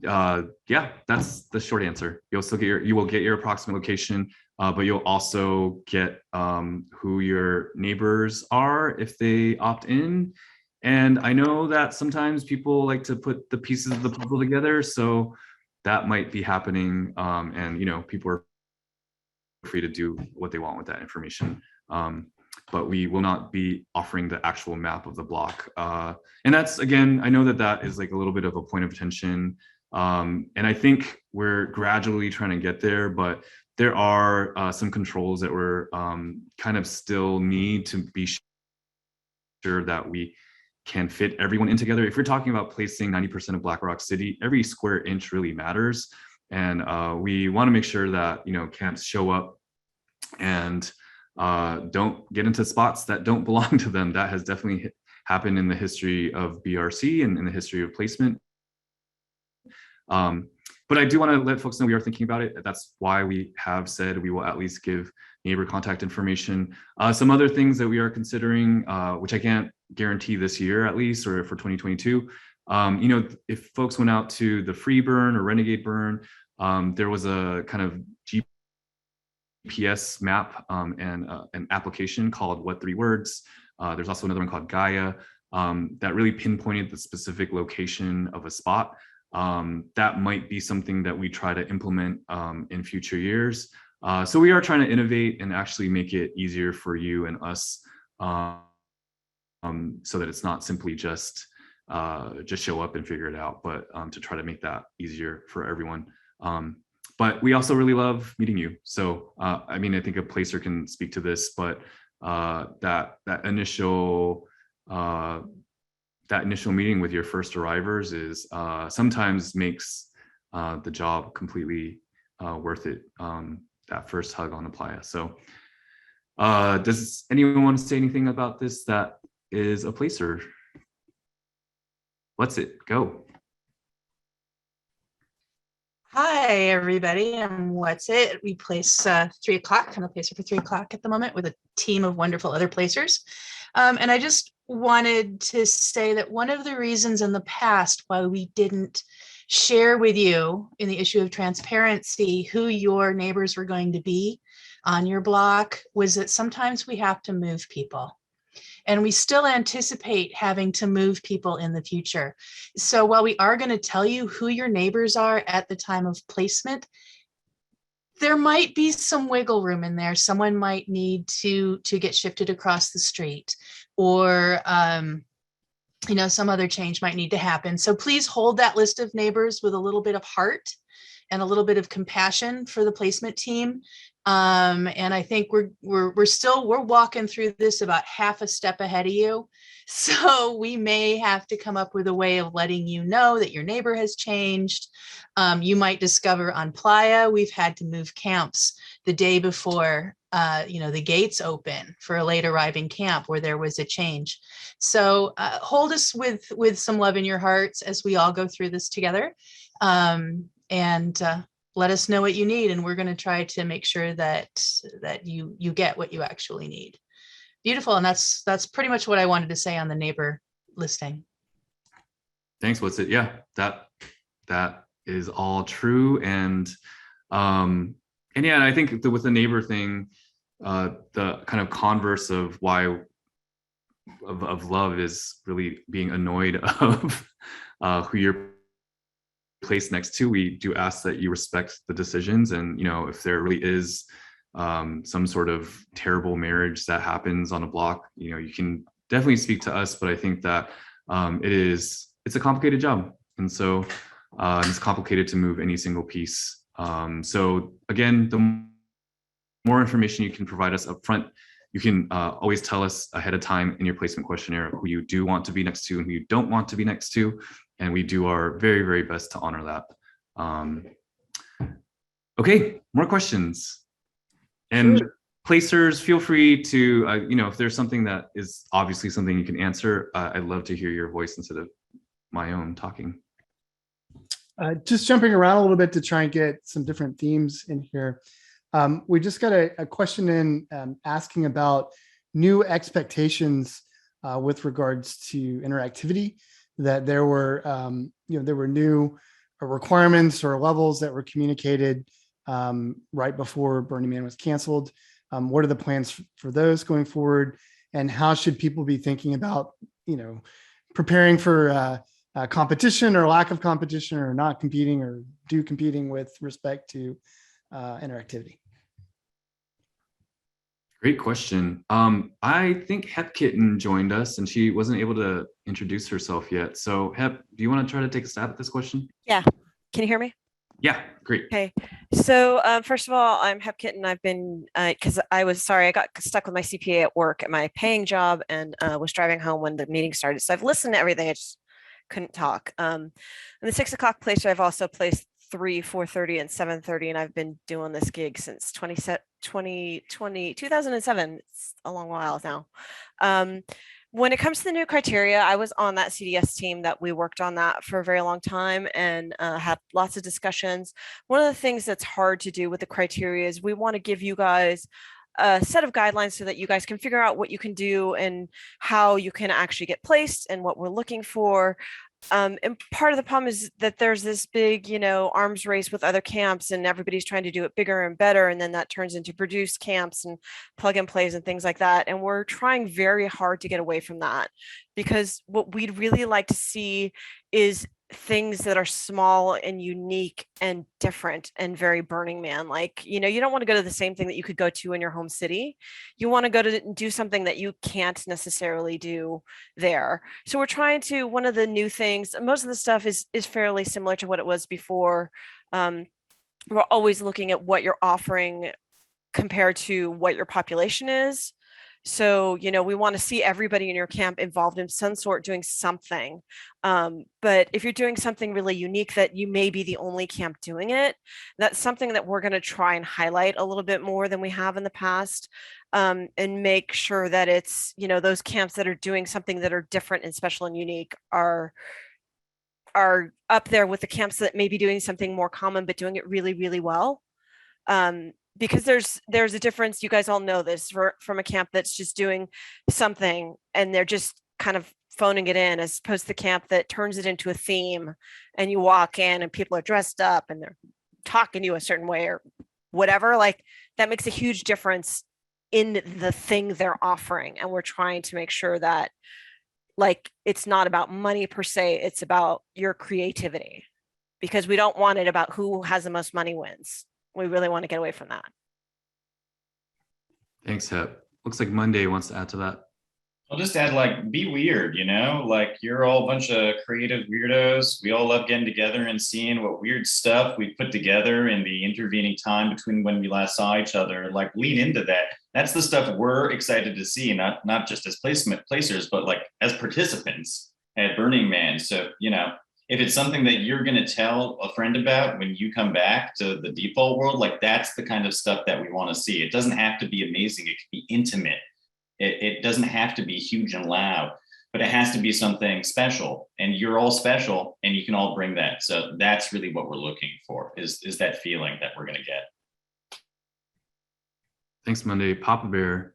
Yeah, that's the short answer. You will get your approximate location, but you'll also get who your neighbors are if they opt in. And I know that sometimes people like to put the pieces of the puzzle together, so that might be happening. And people are free to do what they want with that information. But we will not be offering the actual map of the block. And that's, again, I know that is like a little bit of a point of tension. And I think we're gradually trying to get there, but there are some controls that we're kind of still need to be sure that we can fit everyone in together. If you're talking about placing 90% of Black Rock City, every square inch really matters. And we want to make sure that, camps show up and don't get into spots that don't belong to them. That has definitely happened in the history of BRC and in the history of placement. But I do want to let folks know we are thinking about it. That's why we have said we will at least give neighbor contact information. Some other things that we are considering, which I can't guarantee this year at least, or for 2022. If folks went out to the free burn or renegade burn, there was a kind of GPS map and an application called What 3 Words. There's also another one called Gaia that really pinpointed the specific location of a spot. That might be something that we try to implement in future years. So we are trying to innovate and actually make it easier for you and us, so that it's not simply just show up and figure it out, but to try to make that easier for everyone. But we also really love meeting you. So I think a placer can speak to this, but that initial meeting with your first arrivers is sometimes makes the job completely worth it. That first hug on the playa. So does anyone want to say anything about this that is a placer? Let's go. Hi, everybody. I'm What's It. We place 3 o'clock. I'm a placer for 3 o'clock at the moment with a team of wonderful other placers. And I just wanted to say that one of the reasons in the past why we didn't share with you in the issue of transparency who your neighbors were going to be on your block was that sometimes we have to move people. And we still anticipate having to move people in the future. So while we are going to tell you who your neighbors are at the time of placement, there might be some wiggle room in there. Someone might need to get shifted across the street, or some other change might need to happen. So please hold that list of neighbors with a little bit of heart and a little bit of compassion for the placement team. And I think we're walking through this about half a step ahead of you. So we may have to come up with a way of letting you know that your neighbor has changed. You might discover on Playa, we've had to move camps the day before the gates open for a late arriving camp where there was a change. So hold us with some love in your hearts as we all go through this together. And let us know what you need, and we're going to try to make sure that you get what you actually need. Beautiful. And that's pretty much what I wanted to say on the neighbor listing. Thanks. What's it? Yeah, that is all true. And yeah, I think with the neighbor thing, the kind of converse of why of love is really being annoyed of who you're placed next to. We do ask that you respect the decisions, and if there really is some sort of terrible marriage that happens on a block, you can definitely speak to us. But I think that it's a complicated job, and so it's complicated to move any single piece. So again, the more information you can provide us up front, you can always tell us ahead of time in your placement questionnaire who you do want to be next to and who you don't want to be next to. And we do our very, very best to honor that. Okay, more questions. And Sure. Placers, feel free to, if there's something that is obviously something you can answer, I'd love to hear your voice instead of my own talking. Just jumping around a little bit to try and get some different themes in here. We just got a question in asking about new expectations with regards to interactivity, that there were new requirements or levels that were communicated right before Burning Man was canceled. What are the plans for those going forward? And how should people be thinking about, preparing for competition or lack of competition, or not competing or competing with respect to interactivity? Great question. I think Hep Kitten joined us and she wasn't able to introduce herself yet. So Hep, do you want to try to take a stab at this question? Yeah. Can you hear me? Yeah, great. Okay. So first of all, I'm Hep Kitten. I've been, because I got stuck with my CPA at work at my paying job, and was driving home when the meeting started. So I've listened to everything. I just couldn't talk. In the 6 o'clock placer, I've also placed 3, 4:30, and 7:30, and I've been doing this gig since 2007. It's a long while now. When it comes to the new criteria, I was on that CDS team that we worked on that for a very long time and had lots of discussions. One of the things that's hard to do with the criteria is we want to give you guys a set of guidelines so that you guys can figure out what you can do and how you can actually get placed and what we're looking for. And part of the problem is that there's this big, arms race with other camps, and everybody's trying to do it bigger and better. And then that turns into produced camps and plug and plays and things like that. And we're trying very hard to get away from that, because what we'd really like to see is things that are small and unique and different and very Burning Man. Like, you don't want to go to the same thing that you could go to in your home city. You want to go to do something that you can't necessarily do there. So we're trying to, one of the new things, most of the stuff is fairly similar to what it was before. We're always looking at what you're offering compared to what your population is. So, we want to see everybody in your camp involved in some sort doing something. But if you're doing something really unique that you may be the only camp doing it, that's something that we're going to try and highlight a little bit more than we have in the past, and make sure that it's, those camps that are doing something that are different and special and unique are up there with the camps that may be doing something more common, but doing it really, really well. Because there's a difference. You guys all know this from a camp that's just doing something and they're just kind of phoning it in, as opposed to the camp that turns it into a theme, and you walk in and people are dressed up and they're talking to you a certain way or whatever. Like, that makes a huge difference in the thing they're offering. And we're trying to make sure that, like, it's not about money per se, it's about your creativity, because we don't want it about who has the most money wins. We really want to get away from that. Thanks, Hep. Looks like Monday wants to add to that. I'll just add, like, be weird, like you're all a bunch of creative weirdos. We all love getting together and seeing what weird stuff we put together in the intervening time between when we last saw each other. Like, lean into that. That's the stuff we're excited to see, not just as placers, but like as participants at Burning Man. So, if it's something that you're going to tell a friend about when you come back to the default world, like that's the kind of stuff that we want to see. It doesn't have to be amazing. It can be intimate. It doesn't have to be huge and loud, but it has to be something special, and you're all special and you can all bring that. So that's really what we're looking for is that feeling that we're going to get. Thanks, Monday. Papa Bear.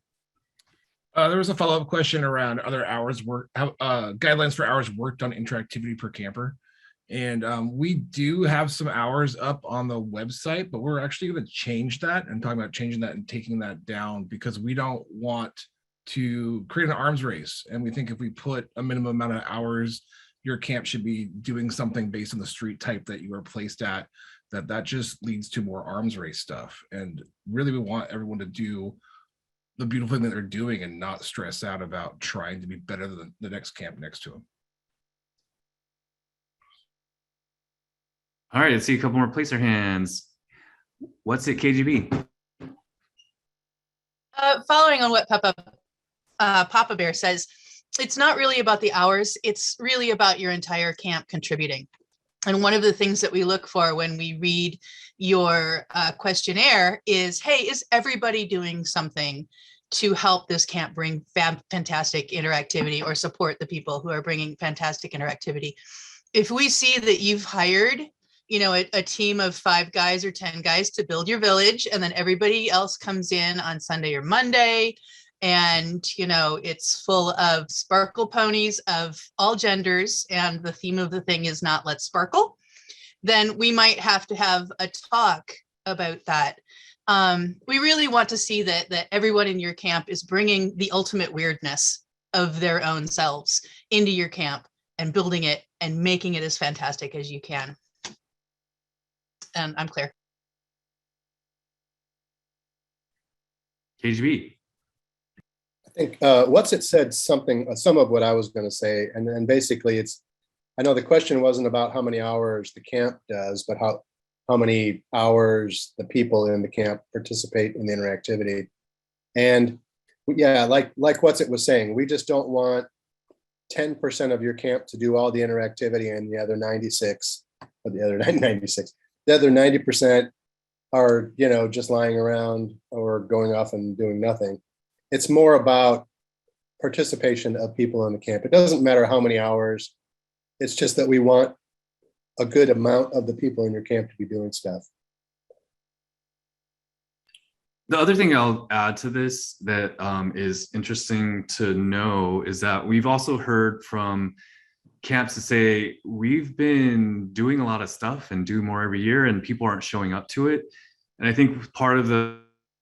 There was a follow-up question around other hours work, guidelines for hours worked on interactivity per camper. And we do have some hours up on the website, but we're actually going to change that and talking about changing that and taking that down because we don't want to create an arms race. And we think if we put a minimum amount of hours, your camp should be doing something based on the street type that you are placed at, that just leads to more arms race stuff. And really, we want everyone to do the beautiful thing that they're doing and not stress out about trying to be better than the next camp next to them. All right, let's see a couple more placer hands. What's it, KGB? Following on what Papa Bear says, it's not really about the hours. It's really about your entire camp contributing. And one of the things that we look for when we read your questionnaire is, hey, is everybody doing something to help this camp bring fantastic interactivity or support the people who are bringing fantastic interactivity? If we see that you've hired, a team of 5 guys or 10 guys to build your village, and then everybody else comes in on Sunday or Monday, and it's full of sparkle ponies of all genders, and the theme of the thing is not let's sparkle, then we might have to have a talk about that. We really want to see that everyone in your camp is bringing the ultimate weirdness of their own selves into your camp and building it and making it as fantastic as you can. And I'm clear. KGB. I think what's it said something, some of what I was going to say, and basically I know the question wasn't about how many hours the camp does, but how many hours the people in the camp participate in the interactivity. And yeah, like what's it was saying, we just don't want 10% of your camp to do all the interactivity and the other 96, or the other 96, the other 90% are, just lying around or going off and doing nothing. It's more about participation of people in the camp. It doesn't matter how many hours. It's just that we want a good amount of the people in your camp to be doing stuff. The other thing I'll add to this that is interesting to know is that we've also heard from camps to say, we've been doing a lot of stuff and do more every year and people aren't showing up to it. And I think part of the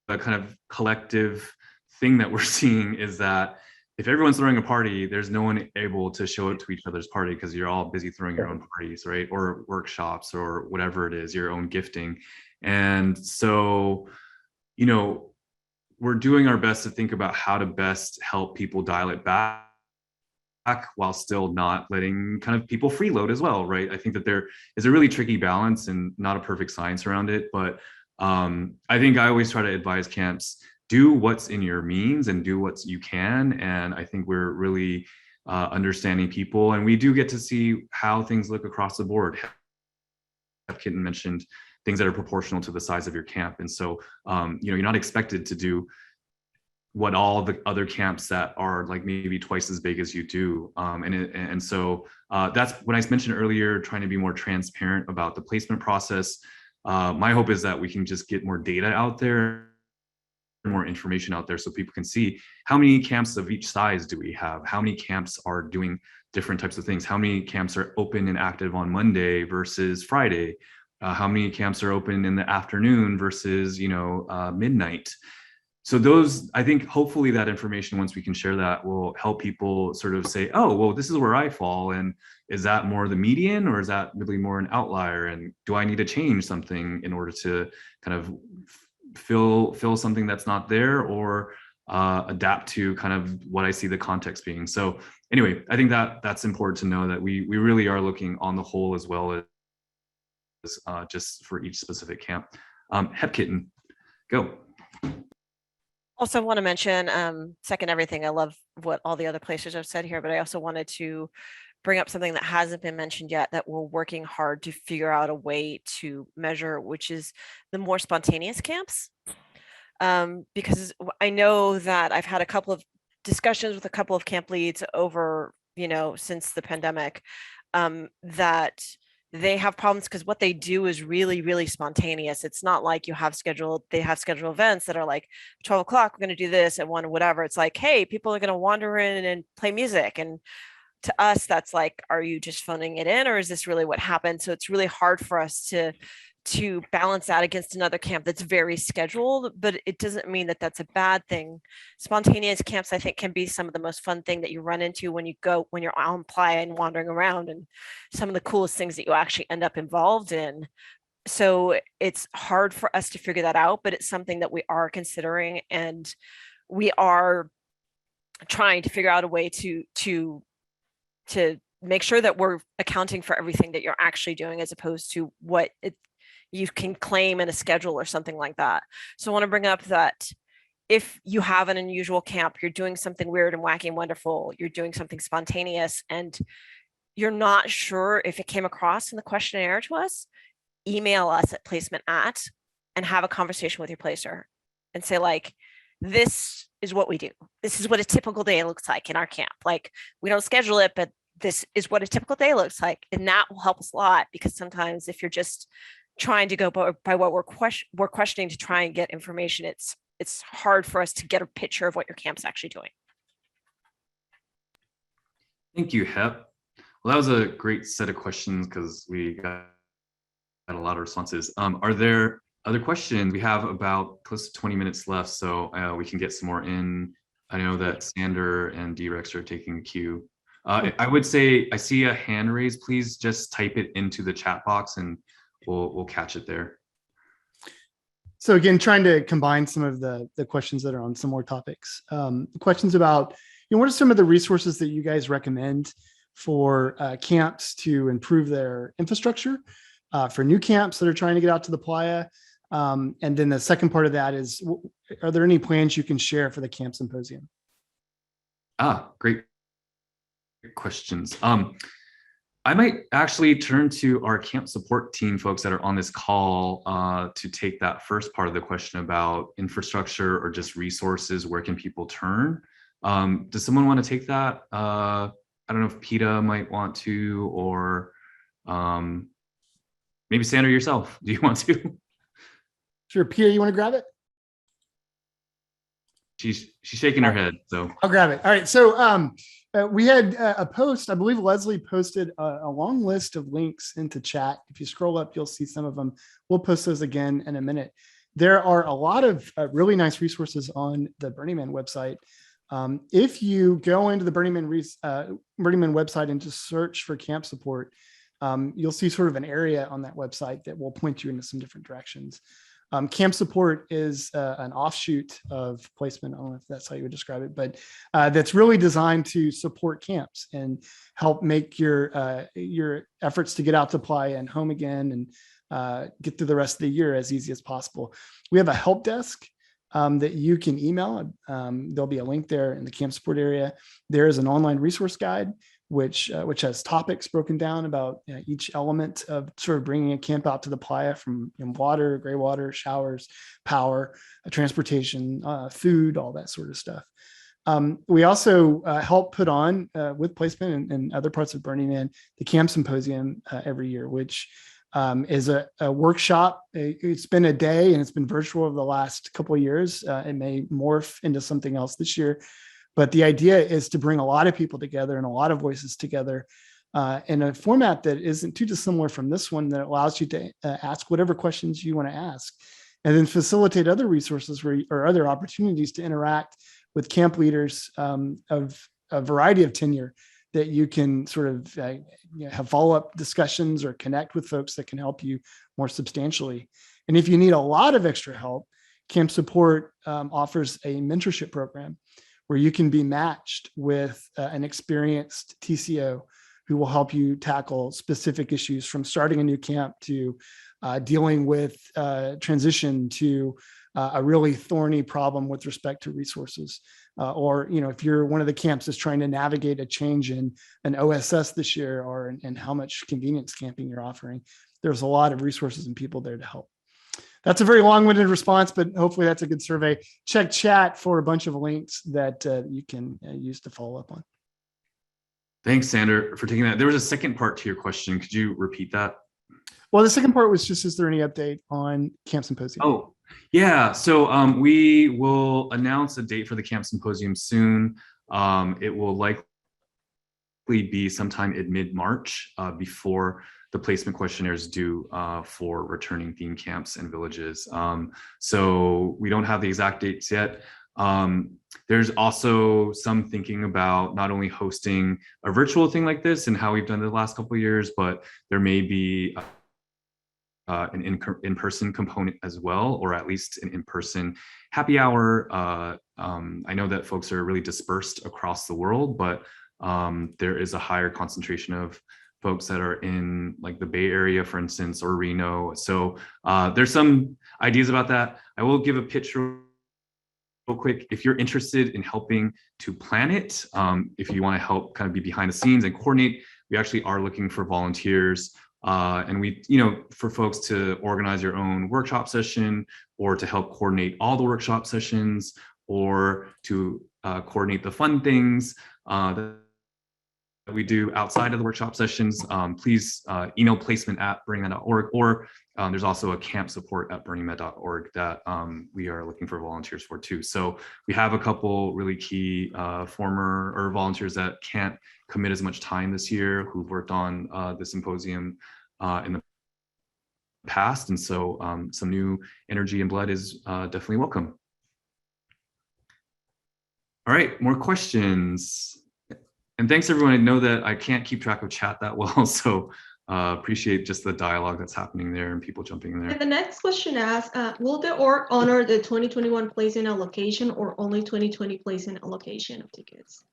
kind of collective thing that we're seeing is that if everyone's throwing a party, there's no one able to show up to each other's party because you're all busy throwing your own parties, right? Or workshops or whatever it is, your own gifting. And so, we're doing our best to think about how to best help people dial it back while still not letting kind of people freeload as well, right? I think that there is a really tricky balance and not a perfect science around it, but I think I always try to advise camps, do what's in your means and do what you can. And I think we're really understanding people, and we do get to see how things look across the board. Kitten mentioned things that are proportional to the size of your camp. And so, you're not expected to do what all the other camps that are like maybe twice as big as you do. So that's when I mentioned earlier, trying to be more transparent about the placement process. My hope is that we can just get more data out there, more information out there so people can see how many camps of each size do we have, how many camps are doing different types of things, how many camps are open and active on Monday versus Friday, how many camps are open in the afternoon versus midnight. So those, I think hopefully that information, once we can share that, will help people sort of say, oh, well, this is where I fall. And is that more the median or is that really more an outlier? And do I need to change something in order to kind of fill something that's not there? Or adapt to kind of what I see the context being. So anyway, I think that's important to know that we really are looking on the whole as well as just for each specific camp. Hepkitten, go. Also want to mention, second everything. I love what all the other places have said here, but I also wanted to bring up something that hasn't been mentioned yet that we're working hard to figure out a way to measure, which is the more spontaneous camps. Because I know that I've had a couple of discussions with a couple of camp leads over, since the pandemic, that they have problems because what they do is really, really spontaneous. It's not like they have scheduled events that are like 12 o'clock, we're going to do this at 1 or whatever. It's like, hey, people are going to wander in and play music. And to us, that's like, are you just phoning it in or is this really what happened? So it's really hard for us to balance that against another camp that's very scheduled, but it doesn't mean that that's a bad thing. Spontaneous camps, I think, can be some of the most fun thing that you run into when you're on playa and wandering around, and some of the coolest things that you actually end up involved in. So it's hard for us to figure that out, but it's something that we are considering, and we are trying to figure out a way to make sure that we're accounting for everything that you're actually doing as opposed to what you can claim in a schedule or something like that. So I want to bring up that if you have an unusual camp, you're doing something weird and wacky and wonderful, you're doing something spontaneous, and you're not sure if it came across in the questionnaire to us, email us at placement and have a conversation with your placer and say, like, this is what we do. This is what a typical day looks like in our camp. Like, we don't schedule it, but this is what a typical day looks like. And that will help us a lot, because sometimes if you're just trying to go by what we're questioning to try and get information, it's hard for us to get a picture of what your camp's actually doing. Thank you, Hep. Well, that was a great set of questions because we got a lot of responses. Are there other questions? We have about close to 20 minutes left, so we can get some more in. I know that Sander and D-Rex are taking the cue. I would say I see a hand raise. Please just type it into the chat box and we'll catch it there. So again, trying to combine some of the questions that are on similar topics. Questions about, what are some of the resources that you guys recommend for camps to improve their infrastructure, for new camps that are trying to get out to the playa? And then the second part of that is, are there any plans you can share for the camp symposium? Great questions. I might actually turn to our camp support team folks that are on this call to take that first part of the question about infrastructure or just resources. Where can people turn? Does someone want to take that? I don't know if PETA might want to, or maybe Sandra yourself. Do you want to? Sure. PETA, you want to grab it? She's shaking her head, so I'll grab it. All right. So we had a post. I believe Leslie posted a long list of links into chat. If you scroll up, you'll see some of them. We'll post those again in a minute. There are a lot of really nice resources on the Burning Man website. If you go into the Burning Man website and just search for camp support, you'll see sort of an area on that website that will point you into some different directions. Camp support is an offshoot of placement. I don't know if that's how you would describe it, but that's really designed to support camps and help make your efforts to get out to playa and home again and get through the rest of the year as easy as possible. We have a help desk that you can email. There'll be a link there in the camp support area. There is an online resource guide which has topics broken down about each element of sort of bringing a camp out to the playa, from water, gray water, showers, power, transportation, food, all that sort of stuff. We also help put on with placement and other parts of Burning Man, the Camp Symposium every year, which is a workshop. It's been a day and it's been virtual over the last couple of years. It may morph into something else this year. But the idea is to bring a lot of people together and a lot of voices together in a format that isn't too dissimilar from this one, that allows you to ask whatever questions you want to ask, and then facilitate other resources or other opportunities to interact with camp leaders of a variety of tenure, that you can sort of have follow-up discussions or connect with folks that can help you more substantially. And if you need a lot of extra help, Camp Support offers a mentorship program where you can be matched with an experienced TCO who will help you tackle specific issues, from starting a new camp to dealing with transition to a really thorny problem with respect to resources. Or, if you're one of the camps that's trying to navigate a change in an OSS this year, or in how much convenience camping you're offering, there's a lot of resources and people there to help. That's a very long-winded response, but hopefully that's a good survey. Check chat for a bunch of links that you can use to follow up on. Thanks, Sander, for taking that. There was a second part to your question. Could you repeat that? Well, the second part was just, is there any update on Camp Symposium? Oh, yeah. So we will announce a date for the Camp Symposium soon. It will likely be sometime in mid-March, before the placement questionnaires due for returning theme camps and villages. So we don't have the exact dates yet. There's also some thinking about not only hosting a virtual thing like this and how we've done it the last couple of years, but there may be an in-person component as well, or at least an in-person happy hour. I know that folks are really dispersed across the world, but there is a higher concentration of folks that are in like the Bay Area, for instance, or Reno. So there's some ideas about that. I will give a pitch real quick. If you're interested in helping to plan it, if you want to help kind of be behind the scenes and coordinate, we actually are looking for volunteers. And we, for folks to organize your own workshop session, or to help coordinate all the workshop sessions, or to coordinate the fun things that we do outside of the workshop sessions, please email placement@burningman.org, or there's also a camp support@burningman.org that we are looking for volunteers for too. So we have a couple really key former or volunteers that can't commit as much time this year, who've worked on the symposium in the past, and so some new energy and blood is definitely welcome. All right, more questions. And thanks everyone. I know that I can't keep track of chat that well, so appreciate just the dialogue that's happening there and people jumping in there. And the next question asks, will the org honor the 2021 placing allocation, or only 2020 placing allocation of tickets?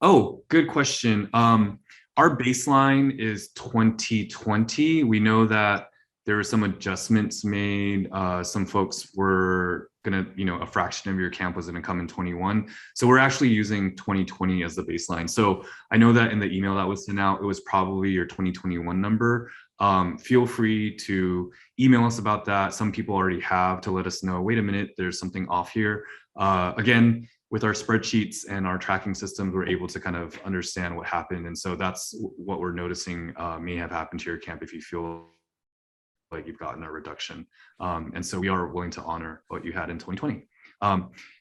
Oh, good question. Our baseline is 2020. We know that there were some adjustments made. Some folks were gonna, a fraction of your camp was gonna come in 21. So we're actually using 2020 as the baseline. So I know that in the email that was sent out, it was probably your 2021 number. Feel free to email us about that. Some people already have, to let us know, wait a minute, there's something off here. Again, with our spreadsheets and our tracking systems, we're able to kind of understand what happened. And so that's what we're noticing may have happened to your camp if you feel like you've gotten a reduction. And so we are willing to honor what you had in 2020.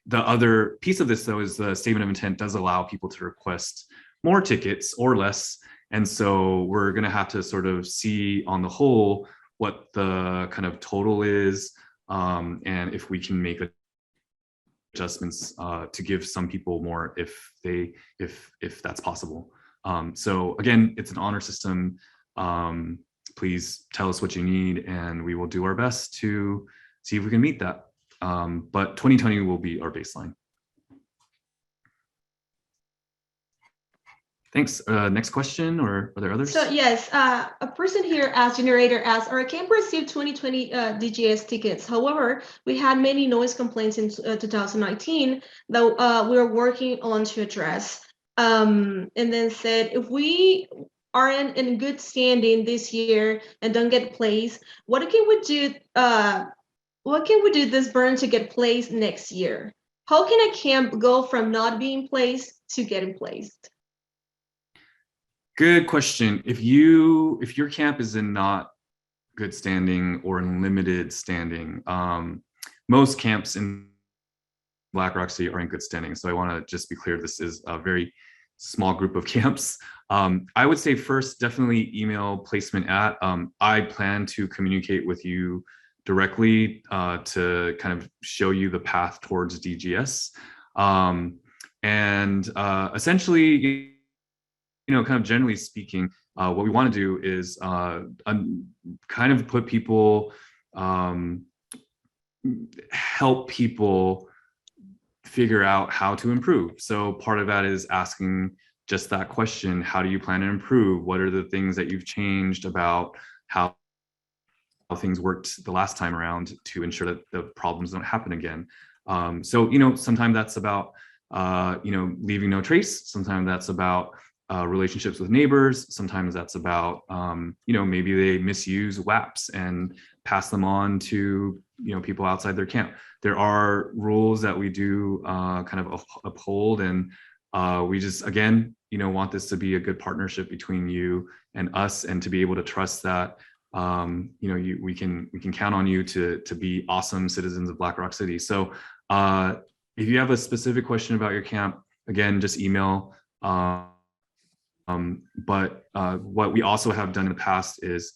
The other piece of this, though, is the statement of intent does allow people to request more tickets or less. And so we're going to have to sort of see on the whole what the kind of total is, and if we can make adjustments to give some people more if that's possible. So again, it's an honor system. Please tell us what you need and we will do our best to see if we can meet that. But 2020 will be our baseline. Thanks. Next question, or are there others? So yes, a person here generator asks, our camp received 2020 DGS tickets. However, we had many noise complaints in 2019 that we are working on to address. And then said, if we aren't in good standing this year and don't get placed, what can we do? What can we do this burn to get placed next year? How can a camp go from not being placed to getting placed? Good question. If your camp is in not good standing or in limited standing, most camps in Black Rock City are in good standing. So I want to just be clear, this is a very small group of camps. I would say first, definitely email placement at. I plan to communicate with you directly to kind of show you the path towards DGS. And essentially, kind of generally speaking, what we want to do is kind of put people help people figure out how to improve. So part of that is asking just that question: how do you plan to improve? What are the things that you've changed about how things worked the last time around to ensure that the problems don't happen again? So, sometimes that's about, leaving no trace. Sometimes that's about relationships with neighbors. Sometimes that's about, maybe they misuse WAPs and pass them on to, people outside their camp. There are rules that we do kind of uphold, and we just, again, want this to be a good partnership between you and us, and to be able to trust that we can count on you to be awesome citizens of Black Rock City. So if you have a specific question about your camp, again, just email. But what we also have done in the past is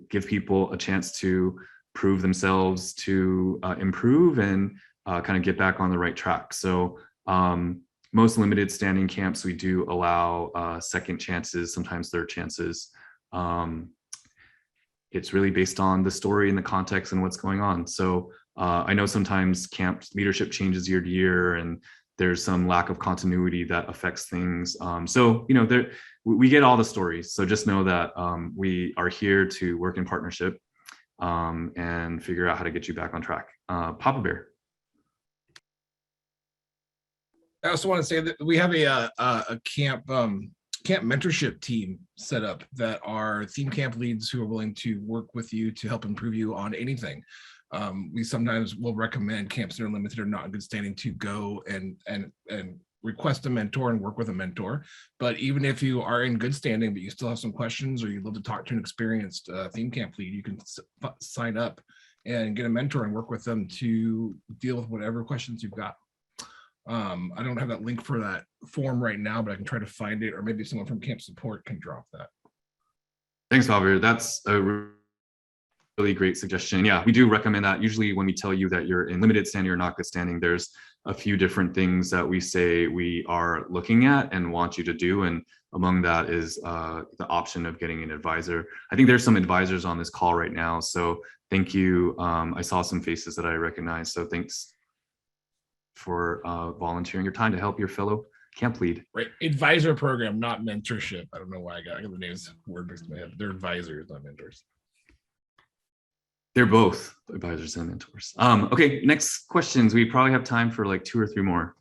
give people a chance to prove themselves, to improve, and kind of get back on the right track. So most limited standing camps, we do allow second chances, sometimes third chances. It's really based on the story and the context and what's going on. So I know sometimes camp leadership changes year to year, and there's some lack of continuity that affects things. So, we get all the stories. So just know that we are here to work in partnership and figure out how to get you back on track. Papa Bear. I also want to say that we have a camp mentorship team set up that are theme camp leads who are willing to work with you to help improve you on anything. We sometimes will recommend camps that are limited or not in good standing to go and request a mentor and work with a mentor. But even if you are in good standing, but you still have some questions, or you'd love to talk to an experienced theme camp lead, you can sign up and get a mentor and work with them to deal with whatever questions you've got. I don't have that link for that form right now, but I can try to find it, or maybe someone from camp support can drop that. Thanks, Bobby. That's a really great suggestion. Yeah, we do recommend that. Usually when we tell you that you're in limited standing or not good standing, there's a few different things that we say we are looking at and want you to do. And among that is the option of getting an advisor. I think there's some advisors on this call right now. So thank you. I saw some faces that I recognize. So thanks for volunteering your time to help your fellow camp lead. Right, advisor program, not mentorship. I don't know why I got the names word mixed in my head. They're advisors, not mentors. They're both advisors and mentors. Okay, next questions. We probably have time for like 2 or 3 more.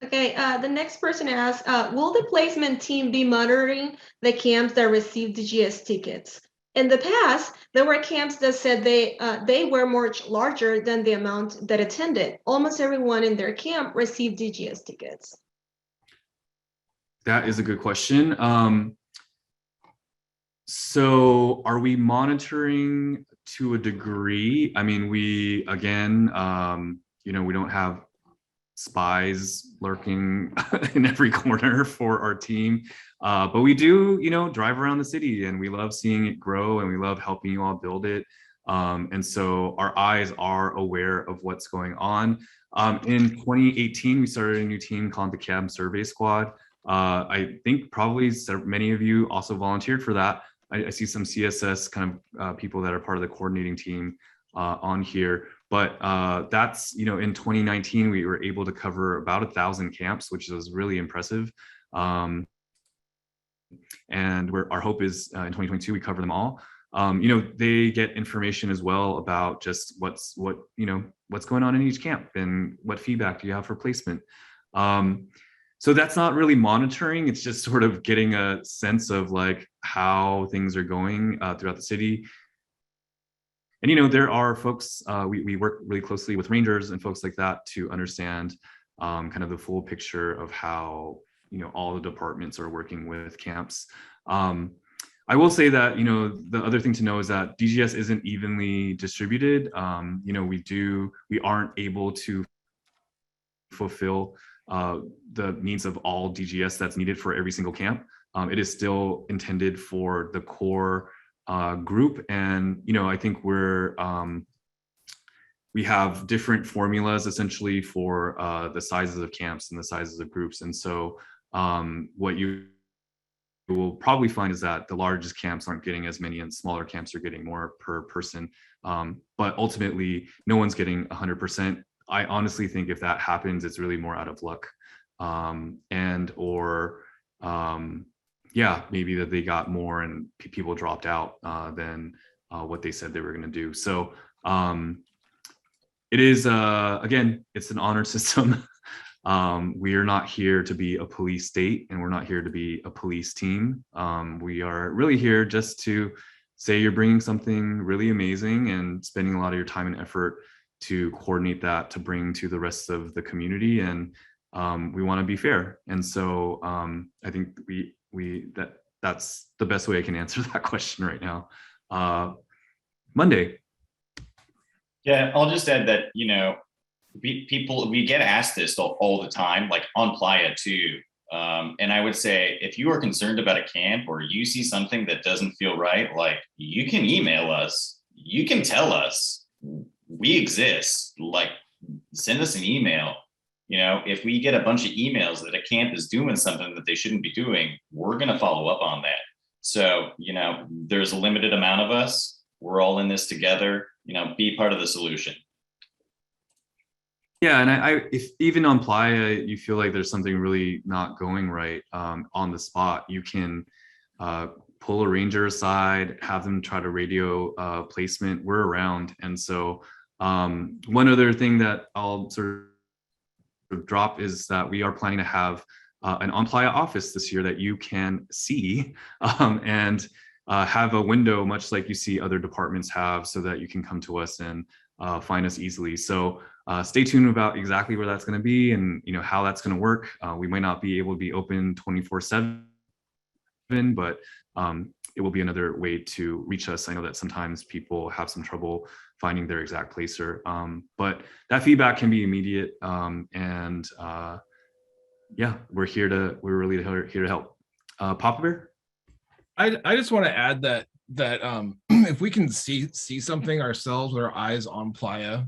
Okay, the next person asks, will the placement team be monitoring the camps that receive DGS tickets? In the past, there were camps that said they were much larger than the amount that attended. Almost everyone in their camp received DGS tickets. That is a good question. So are we monitoring to a degree? I mean, we, again, we don't have spies lurking in every corner for our team, but we do, drive around the city, and we love seeing it grow, and we love helping you all build it. And so our eyes are aware of what's going on. In 2018, we started a new team called the Cab Survey Squad. I think probably many of you also volunteered for that. I see some CSS kind of people that are part of the coordinating team on here. But that's, in 2019, we were able to cover about 1,000 camps, which was really impressive. And our hope is in 2022, we cover them all. They get information as well about just what's going on in each camp, and what feedback do you have for placement. So that's not really monitoring. It's just sort of getting a sense of like how things are going throughout the city. And, there are folks, we work really closely with rangers and folks like that to understand kind of the full picture of how, all the departments are working with camps. I will say that, the other thing to know is that DGS isn't evenly distributed. We aren't able to fulfill the needs of all DGS that's needed for every single camp. It is still intended for the core group, and I think we have different formulas essentially for the sizes of camps and the sizes of groups, and so what you will probably find is that the largest camps aren't getting as many and smaller camps are getting more per person. But ultimately, no one's getting 100%. I honestly think if that happens, it's really more out of luck. Yeah, maybe that they got more and people dropped out than what they said they were going to do. So it is, again, it's an honor system. We are not here to be a police state, and we're not here to be a police team. We are really here just to say you're bringing something really amazing and spending a lot of your time and effort to coordinate that to bring to the rest of the community. And we want to be fair. And so I think that's the best way I can answer that question right now. Monday. Yeah, I'll just add that, you know, we get asked this all the time, like on Playa too. And I would say, if you are concerned about a camp or you see something that doesn't feel right, like, you can email us, you can tell us, we exist, like, send us an email. You know, if we get a bunch of emails that a camp is doing something that they shouldn't be doing, we're going to follow up on that. So, you know, there's a limited amount of us. We're all in this together, you know, be part of the solution. Yeah, and if even on Playa, you feel like there's something really not going right on the spot, you can pull a ranger aside, have them try to radio placement. We're around. And so one other thing that I'll sort of drop is that we are planning to have an on Playa office this year that you can see and have a window, much like you see other departments have, so that you can come to us and find us easily. So stay tuned about exactly where that's going to be and, you know, how that's going to work. We might not be able to be open 24/7, but it will be another way to reach us. I know that sometimes people have some trouble finding their exact placer, but that feedback can be immediate. Yeah, we're really here to help. Papa Bear? I just want to add that if we can see something ourselves with our eyes on Playa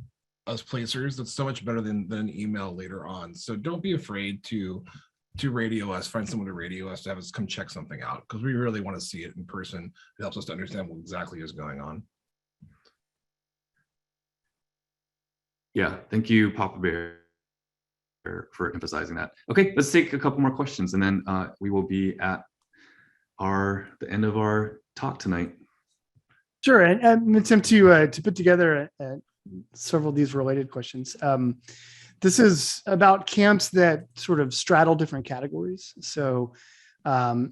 as placers, that's so much better than an email later on. So don't be afraid to radio us, find someone to radio us, to have us come check something out, because we really want to see it in person. It helps us to understand what exactly is going on. Yeah, thank you, Papa Bear, for emphasizing that. Okay, let's take a couple more questions, and then we will be at the end of our talk tonight. Sure, and an attempt to put together several of these related questions. This is about camps that sort of straddle different categories. So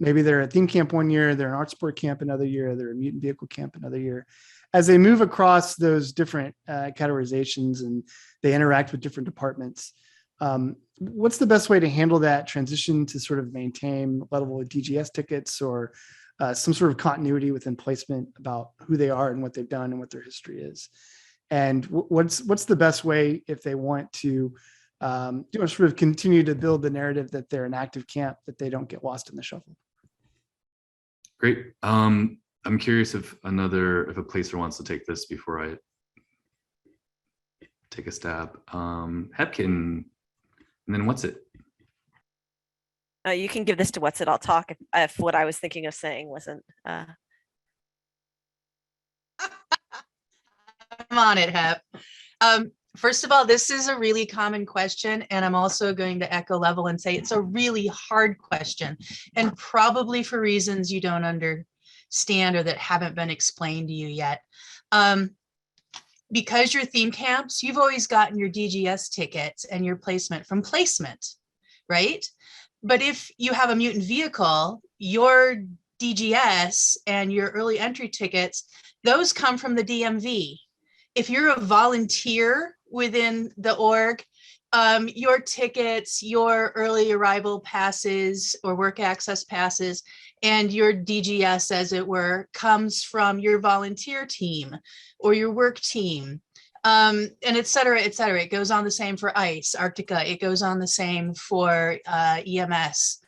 maybe they're a theme camp one year, they're an art sport camp another year, they're a mutant vehicle camp another year. As they move across those different categorizations and they interact with different departments, what's the best way to handle that transition to sort of maintain level of DGS tickets or some sort of continuity within placement about who they are and what they've done and what their history is? And what's the best way if they want to sort of continue to build the narrative that they're an active camp, that they don't get lost in the shuffle? Great. I'm curious if a placer wants to take this before I take a stab. Hepkin, and then what's it? You can give this to What's It. I'll talk if what I was thinking of saying wasn't. I'm on it, Hep. First of all, this is a really common question, and I'm also going to echo level and say it's a really hard question, and probably for reasons you don't understand or that haven't been explained to you yet. Because you're theme camps, you've always gotten your DGS tickets and your placement from placement, right? But if you have a mutant vehicle, your DGS and your early entry tickets, those come from the DMV. If you're a volunteer within the org, your tickets, your early arrival passes or work access passes, and your DGS, as it were, comes from your volunteer team or your work team, and et cetera, et cetera. It goes on the same for ICE, Arctica. It goes on the same for EMS.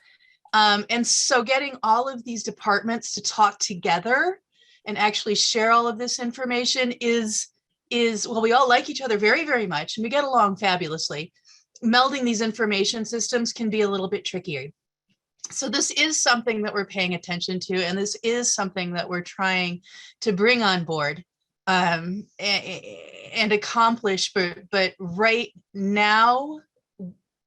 And so getting all of these departments to talk together and actually share all of this information is, well, we all like each other very, very much, and we get along fabulously. Melding these information systems can be a little bit trickier. So this is something that we're paying attention to, and this is something that we're trying to bring on board and accomplish. But right now,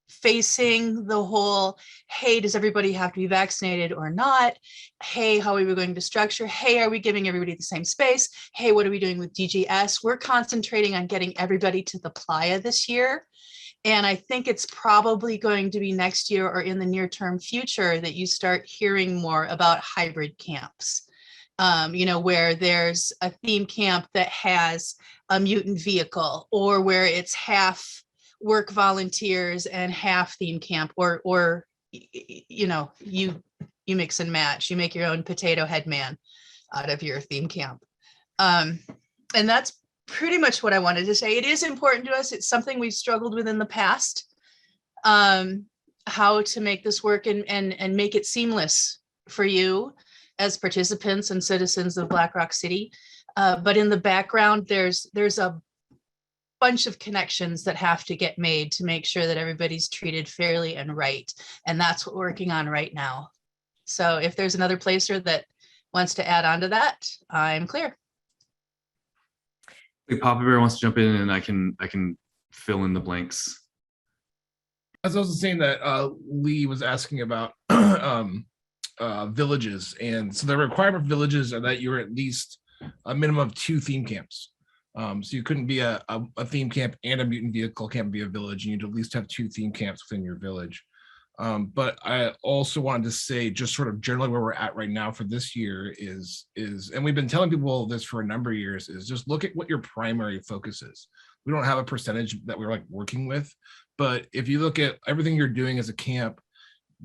facing the whole, hey, does everybody have to be vaccinated or not? Hey, how are we going to structure? Hey, are we giving everybody the same space? Hey, what are we doing with DGS? We're concentrating on getting everybody to the playa this year. And I think it's probably going to be next year or in the near term future that you start hearing more about hybrid camps. Where there's a theme camp that has a mutant vehicle, or where it's half work volunteers and half theme camp, or you mix and match, you make your own potato head man out of your theme camp. And that's pretty much what I wanted to say. It is important to us. It's something we've struggled with in the past, how to make this work and make it seamless for you as participants and citizens of Black Rock City. But in the background, there's a bunch of connections that have to get made to make sure that everybody's treated fairly and right. And that's what we're working on right now. So if there's another placer that wants to add on to that, I'm clear. Papa Bear wants to jump in, and I can fill in the blanks. As I was saying that Lee was asking about villages, and so the requirement for villages are that you're at least a minimum of 2 theme camps. So you couldn't be a theme camp and a mutant vehicle camp be a village. You need to at least have 2 theme camps within your village. But I also wanted to say, just sort of generally where we're at right now for this year is, and we've been telling people this for a number of years, is just look at what your primary focus is. We don't have a percentage that we're like working with, but if you look at everything you're doing as a camp,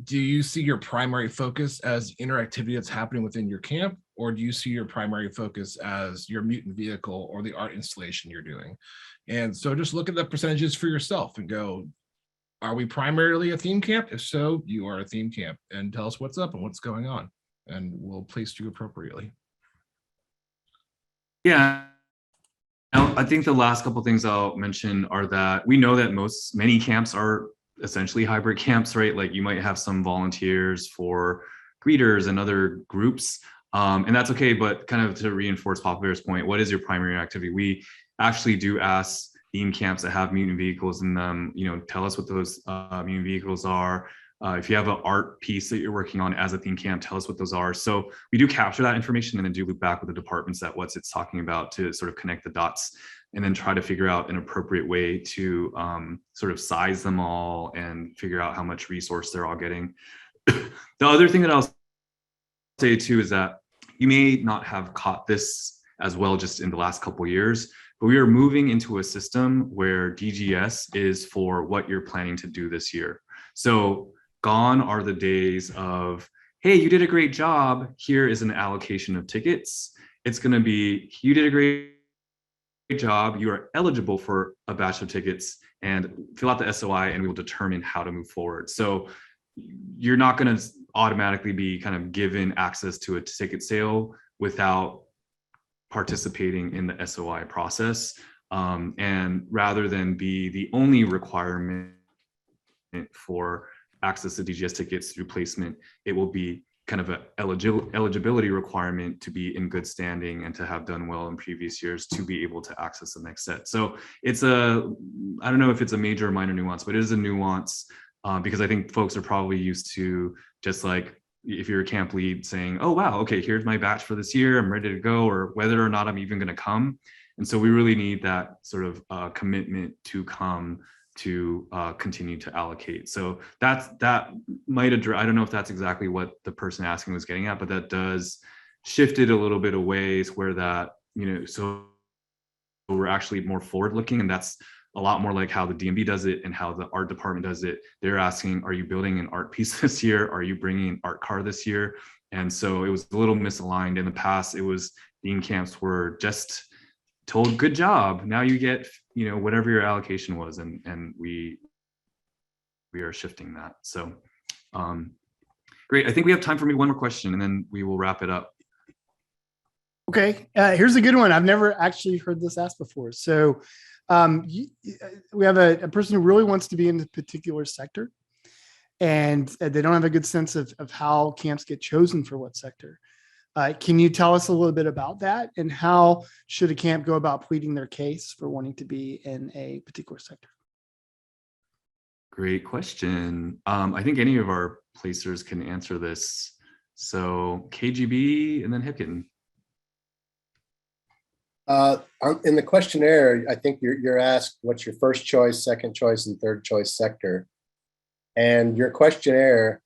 do you see your primary focus as interactivity that's happening within your camp, or do you see your primary focus as your mutant vehicle or the art installation you're doing? And so just look at the percentages for yourself and go, are we primarily a theme camp? If so, you are a theme camp, and tell us what's up and what's going on, and we'll place you appropriately. Yeah. Now, I think the last couple of things I'll mention are that we know that many camps are essentially hybrid camps, right? Like you might have some volunteers for greeters and other groups, and that's okay. But kind of to reinforce Papa Bear's point, what is your primary activity? We actually do ask theme camps that have mutant vehicles in them, tell us what those mutant vehicles are. If you have an art piece that you're working on as a theme camp, tell us what those are. So we do capture that information and then do loop back with the departments at what it's talking about to sort of connect the dots, and then try to figure out an appropriate way to sort of size them all and figure out how much resource they're all getting. The other thing that I'll say too is that you may not have caught this as well just in the last couple of years, but we are moving into a system where DGS is for what you're planning to do this year. So gone are the days of, hey, you did a great job, here is an allocation of tickets. It's going to be, you did a great job, you are eligible for a batch of tickets, and fill out the SOI and we will determine how to move forward. So you're not going to automatically be kind of given access to a ticket sale without participating in the SOI process. And rather than be the only requirement for access to DGS tickets through placement, it will be kind of an eligibility requirement to be in good standing and to have done well in previous years to be able to access the next set. So it's I don't know if it's a major or minor nuance, but it is a nuance because I think folks are probably used to just like, if you're a camp lead saying, oh, wow, okay, here's my batch for this year, I'm ready to go, or whether or not I'm even going to come. And so we really need that sort of commitment to come to continue to allocate. So that might address, I don't know if that's exactly what the person asking was getting at, but that does shift it a little bit of ways where that, so we're actually more forward looking, and that's a lot more like how the DMB does it and how the art department does it. They're asking, are you building an art piece this year? Are you bringing an art car this year? And so it was a little misaligned. In the past, it was theme camps were just told, good job, now you get, whatever your allocation was. And we are shifting that. So great. I think we have time for maybe one more question and then we will wrap it up. Okay, here's a good one. I've never actually heard this asked before. So we have a person who really wants to be in a particular sector. and they don't have a good sense of how camps get chosen for what sector. Can you tell us a little bit about that, and how should a camp go about pleading their case for wanting to be in a particular sector? Great question. I think any of our placers can answer this. So KGB and then Hipkin. In the questionnaire, I think you're asked what's your first choice, second choice, and third choice sector. And your questionnaire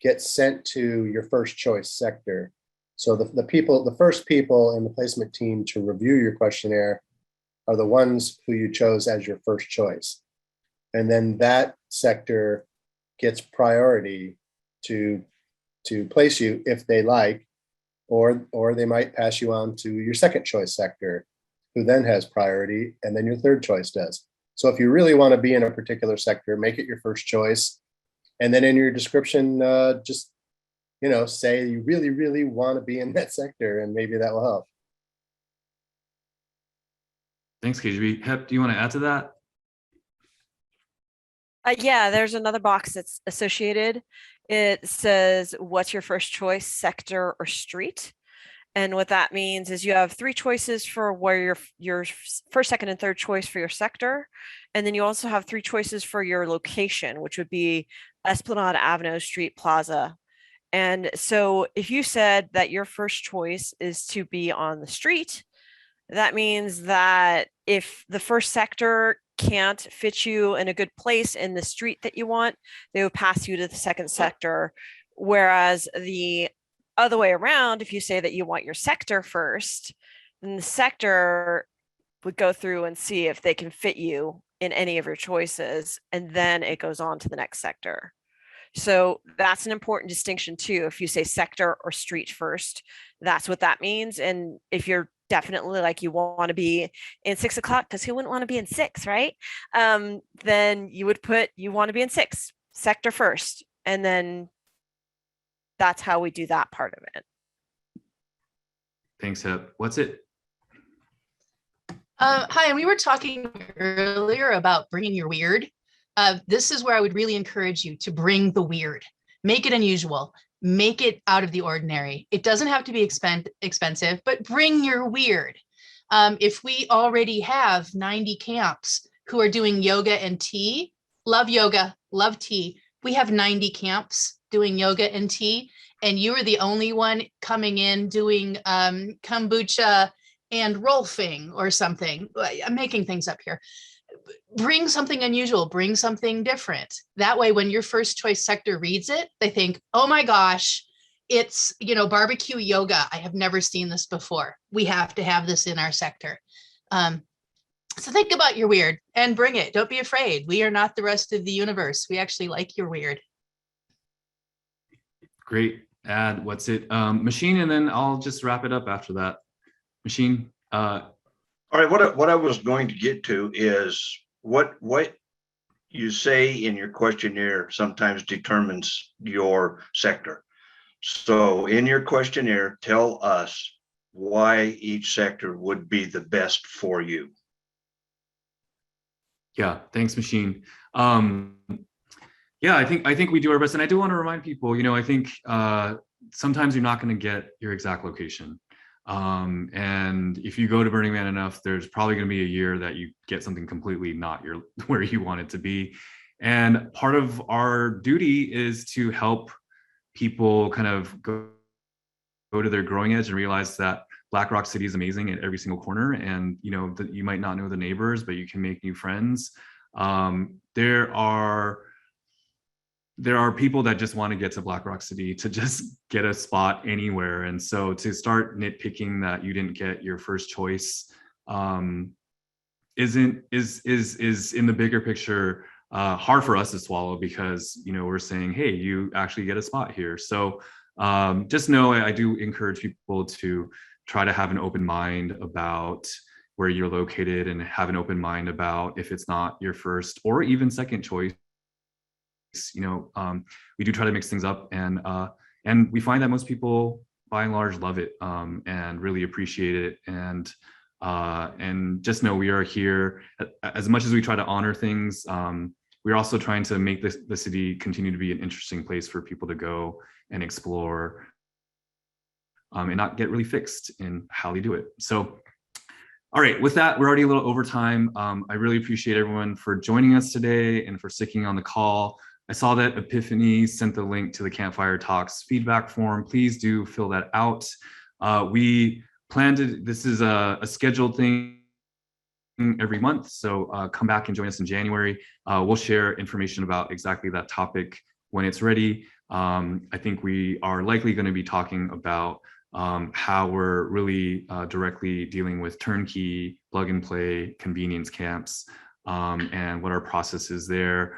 gets sent to your first choice sector. So the first people in the placement team to review your questionnaire are the ones who you chose as your first choice. And then that sector gets priority to place you if they like, or they might pass you on to your second choice sector, who then has priority, and then your third choice does. So if you really want to be in a particular sector, make it your first choice. And then in your description, just say you really, really want to be in that sector, and maybe that will help. Thanks, KGB. Hep, do you want to add to that? Yeah, there's another box that's associated. It says, what's your first choice, sector or street? And what that means is you have 3 choices for where your first, second, and third choice for your sector. And then you also have 3 choices for your location, which would be Esplanade Avenue, Street, Plaza. And so if you said that your first choice is to be on the street, that means that if the first sector can't fit you in a good place in the street that you want, they would pass you to the second sector. Whereas the other way around, if you say that you want your sector first, then the sector would go through and see if they can fit you in any of your choices, and then it goes on to the next sector. So that's an important distinction too. If you say sector or street first, that's what that means. And if you're definitely like you want to be in 6 o'clock, because who wouldn't want to be in 6, right? Then you would put you want to be in 6, sector first, and then that's how we do that part of it. Thanks, Hep. What's it? Hi, and we were talking earlier about bringing your weird. This is where I would really encourage you to bring the weird. Make it unusual. Make it out of the ordinary. It doesn't have to be expensive, but bring your weird. If we already have 90 camps who are doing yoga and tea, love yoga, love tea. We have 90 camps doing yoga and tea, and you are the only one coming in doing kombucha and rolfing or something. I'm making things up here. Bring something unusual, bring something different. That way, when your first choice sector reads it, they think, oh my gosh, it's, barbecue yoga. I have never seen this before. We have to have this in our sector. So think about your weird and bring it. Don't be afraid. We are not the rest of the universe. We actually like your weird. Great. Add what's it? Machine, and then I'll just wrap it up after that. Machine. All right. What I was going to get to is what you say in your questionnaire sometimes determines your sector. So in your questionnaire, tell us why each sector would be the best for you. Yeah, thanks, Machine. Yeah, I think we do our best, and I do want to remind people. I think sometimes you're not going to get your exact location, and if you go to Burning Man enough, there's probably going to be a year that you get something completely not where you want it to be. And part of our duty is to help people kind of go to their growing edge and realize that Black Rock City is amazing at every single corner, and that you might not know the neighbors, but you can make new friends. There are people that just want to get to Black Rock City to just get a spot anywhere, and so to start nitpicking that you didn't get your first choice is in the bigger picture hard for us to swallow, because we're saying, hey, you actually get a spot here. So just know I do encourage people to try to have an open mind about where you're located, and have an open mind about if it's not your first or even second choice. We do try to mix things up, and we find that most people by and large love it and really appreciate it. And just know we are here as much as we try to honor things. we're also trying to make the city continue to be an interesting place for people to go and explore, and not get really fixed in how they do it. So, all right, with that, we're already a little over time. I really appreciate everyone for joining us today and for sticking on the call. I saw that Epiphany sent the link to the Campfire Talks feedback form. Please do fill that out. We plan to, this is a scheduled thing every month, so come back and join us in January. We'll share information about exactly that topic when it's ready. I think we are likely going to be talking about how we're really directly dealing with turnkey, plug and play convenience camps, and what our process is there.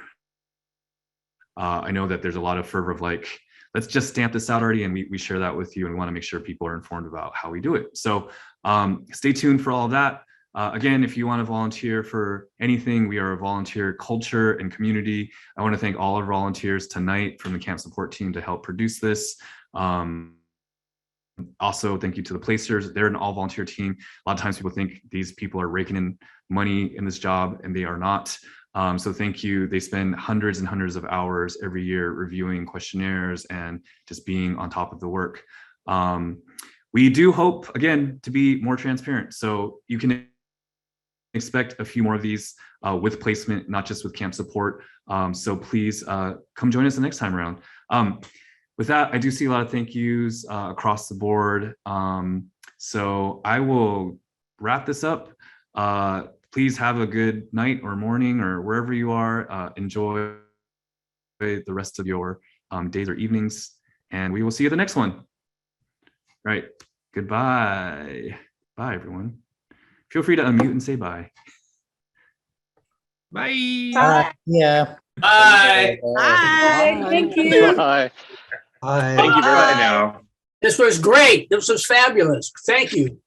I know that there's a lot of fervor of like, let's just stamp this out already, and we share that with you, and we want to make sure people are informed about how we do it. So stay tuned for all of that. Again, if you want to volunteer for anything, we are a volunteer culture and community. I want to thank all our volunteers tonight from the camp support team to help produce this. Also, thank you to the placers. They're an all volunteer team. A lot of times people think these people are raking in money in this job, and they are not. So thank you. They spend hundreds and hundreds of hours every year reviewing questionnaires and just being on top of the work. We do hope, again, to be more transparent. So you can expect a few more of these with placement, not just with camp support. So please come join us the next time around. With that, I do see a lot of thank yous across the board. So I will wrap this up. Please have a good night or morning or wherever you are. Enjoy the rest of your days or evenings, and we will see you at the next one. Right. Goodbye. Bye, everyone. Feel free to unmute and say bye. Bye. Bye. Yeah. Bye. Bye. Thank you. Bye. Thank you very much now. This was great. This was fabulous. Thank you.